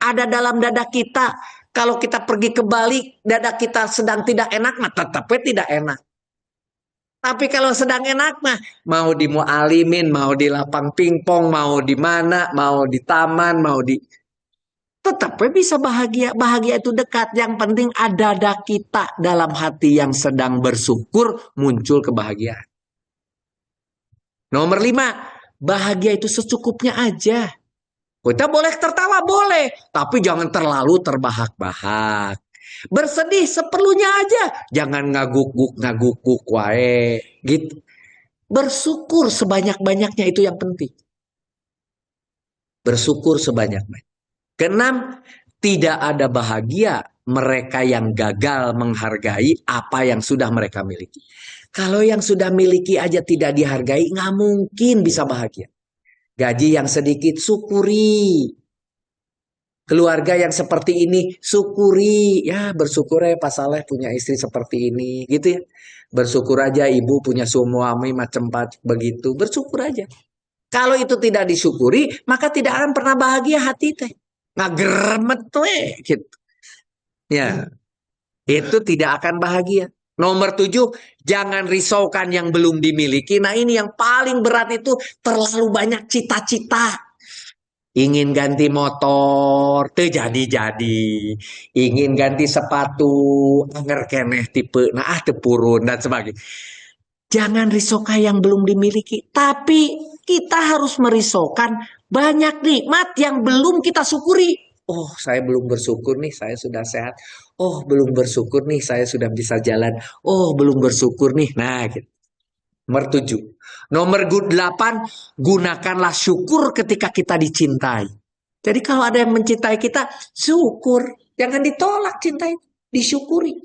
Ada dalam dada kita. Kalau kita pergi ke Bali, dada kita sedang tidak enak, mah tetapnya tidak enak. Tapi kalau sedang enak mah, mau di mualimin, mau di lapang pingpong, mau di mana, mau di taman, mau di... Tetapnya bisa bahagia. Bahagia itu dekat. Yang penting ada dada kita dalam hati yang sedang bersyukur, muncul kebahagiaan. Nomor 5, bahagia itu secukupnya aja. Kita boleh tertawa, boleh. Tapi jangan terlalu terbahak-bahak. Bersedih seperlunya aja. Jangan ngaguk-ngaguk wae. Gitu. Bersyukur sebanyak-banyaknya itu yang penting. Bersyukur sebanyak-banyaknya. Keenam, tidak ada bahagia mereka yang gagal menghargai apa yang sudah mereka miliki. Kalau yang sudah miliki aja tidak dihargai, nggak mungkin bisa bahagia. Gaji yang sedikit, syukuri. Keluarga yang seperti ini, syukuri. Ya, bersyukur ya Pak Saleh punya istri seperti ini, gitu ya. Bersyukur aja ibu punya suami macam begitu. Bersyukur aja. Kalau itu tidak disyukuri, maka tidak akan pernah bahagia hati teh. Ngageremet we, gitu. Ya, itu tidak akan bahagia. Nomor 7, jangan risaukan yang belum dimiliki. Nah ini yang paling berat itu, terlalu banyak cita-cita. Ingin ganti motor, teu jadi-jadi. Ingin ganti sepatu, anger keneh tipe, teu purun dan sebagainya. Jangan risaukan yang belum dimiliki. Tapi Kita harus merisaukan banyak nikmat yang belum kita syukuri. Oh, saya belum bersyukur nih, saya sudah sehat. Oh, belum bersyukur nih, saya sudah bisa jalan. Oh, belum bersyukur nih. Nah, gitu. Nomor 7. Nomor 8, gunakanlah syukur ketika kita dicintai. Jadi kalau ada yang mencintai kita, syukur. Jangan ditolak cinta itu, disyukuri.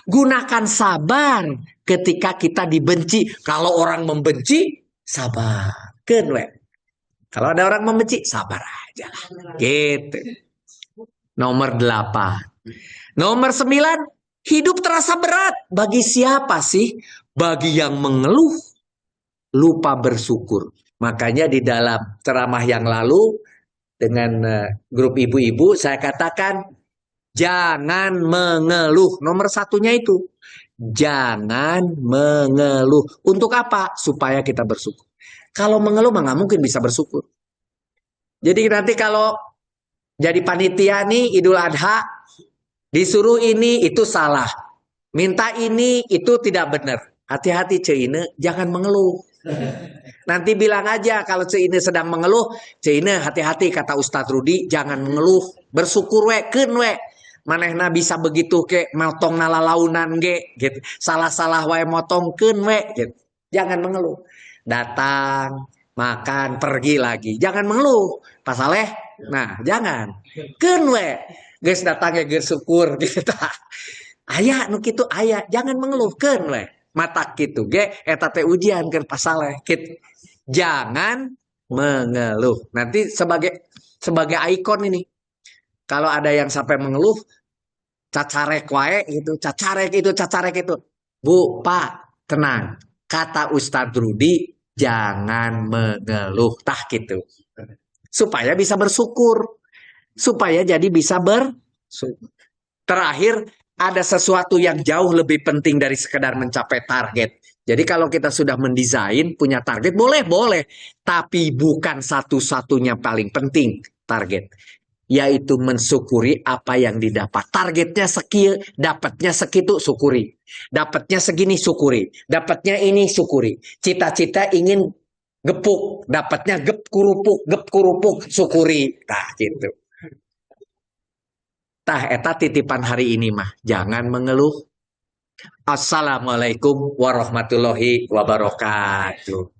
Gunakan sabar ketika kita dibenci. Kalau orang membenci, sabar. Kalau ada orang membenci, sabar aja. Gitu. Nomor 8. Nomor 9, hidup terasa berat. Bagi siapa sih? Bagi yang mengeluh, lupa bersyukur. Makanya di dalam ceramah yang lalu dengan grup ibu-ibu saya katakan jangan mengeluh. Nomor satunya itu jangan mengeluh. Untuk apa? Supaya kita bersyukur. Kalau mengeluh mah nggak mungkin bisa bersyukur. Jadi nanti kalau jadi panitia nih Idul Adha disuruh ini itu salah. Minta ini itu tidak benar. Hati-hati Ceine, jangan mengeluh. Nanti bilang aja kalau Ceine sedang mengeluh, Ceine hati-hati kata Ustadz Rudi, jangan mengeluh, bersyukur we, keun we. Manehna bisa begitu ke motong nalalaunan ge gitu. Salah-salah wae motongkeun we gitu. Jangan mengeluh. Datang, makan, pergi lagi. Jangan mengeluh. Pasaleh, nah jangan. Keun we. Geus datang ya geus syukur gitu. Aya nu kitu aya, jangan mengeluhkeun we. Mata kitu ge eta teh ujian keur pasaleh kitu. Jangan mengeluh. Nanti sebagai ikon ini. Kalau ada yang sampai mengeluh, cacarek wae gitu, cacarek itu. Bu, Pak, tenang. Kata Ustadz Rudi, jangan mengeluh. Tah gitu. Supaya bisa bersyukur. Supaya jadi bisa bersyukur. Terakhir, ada sesuatu yang jauh lebih penting dari sekedar mencapai target. Jadi kalau kita sudah mendesain, punya target, boleh. Tapi bukan satu-satunya paling penting target. Yaitu mensyukuri apa yang didapat. Targetnya sekian, dapatnya segitu, syukuri. Dapatnya segini, syukuri. Dapatnya ini, syukuri. Cita-cita ingin gepuk, dapatnya gep kurupuk, syukuri. Nah, gitu. Tah, eta titipan hari ini mah. Jangan mengeluh. Assalamualaikum warahmatullahi wabarakatuh.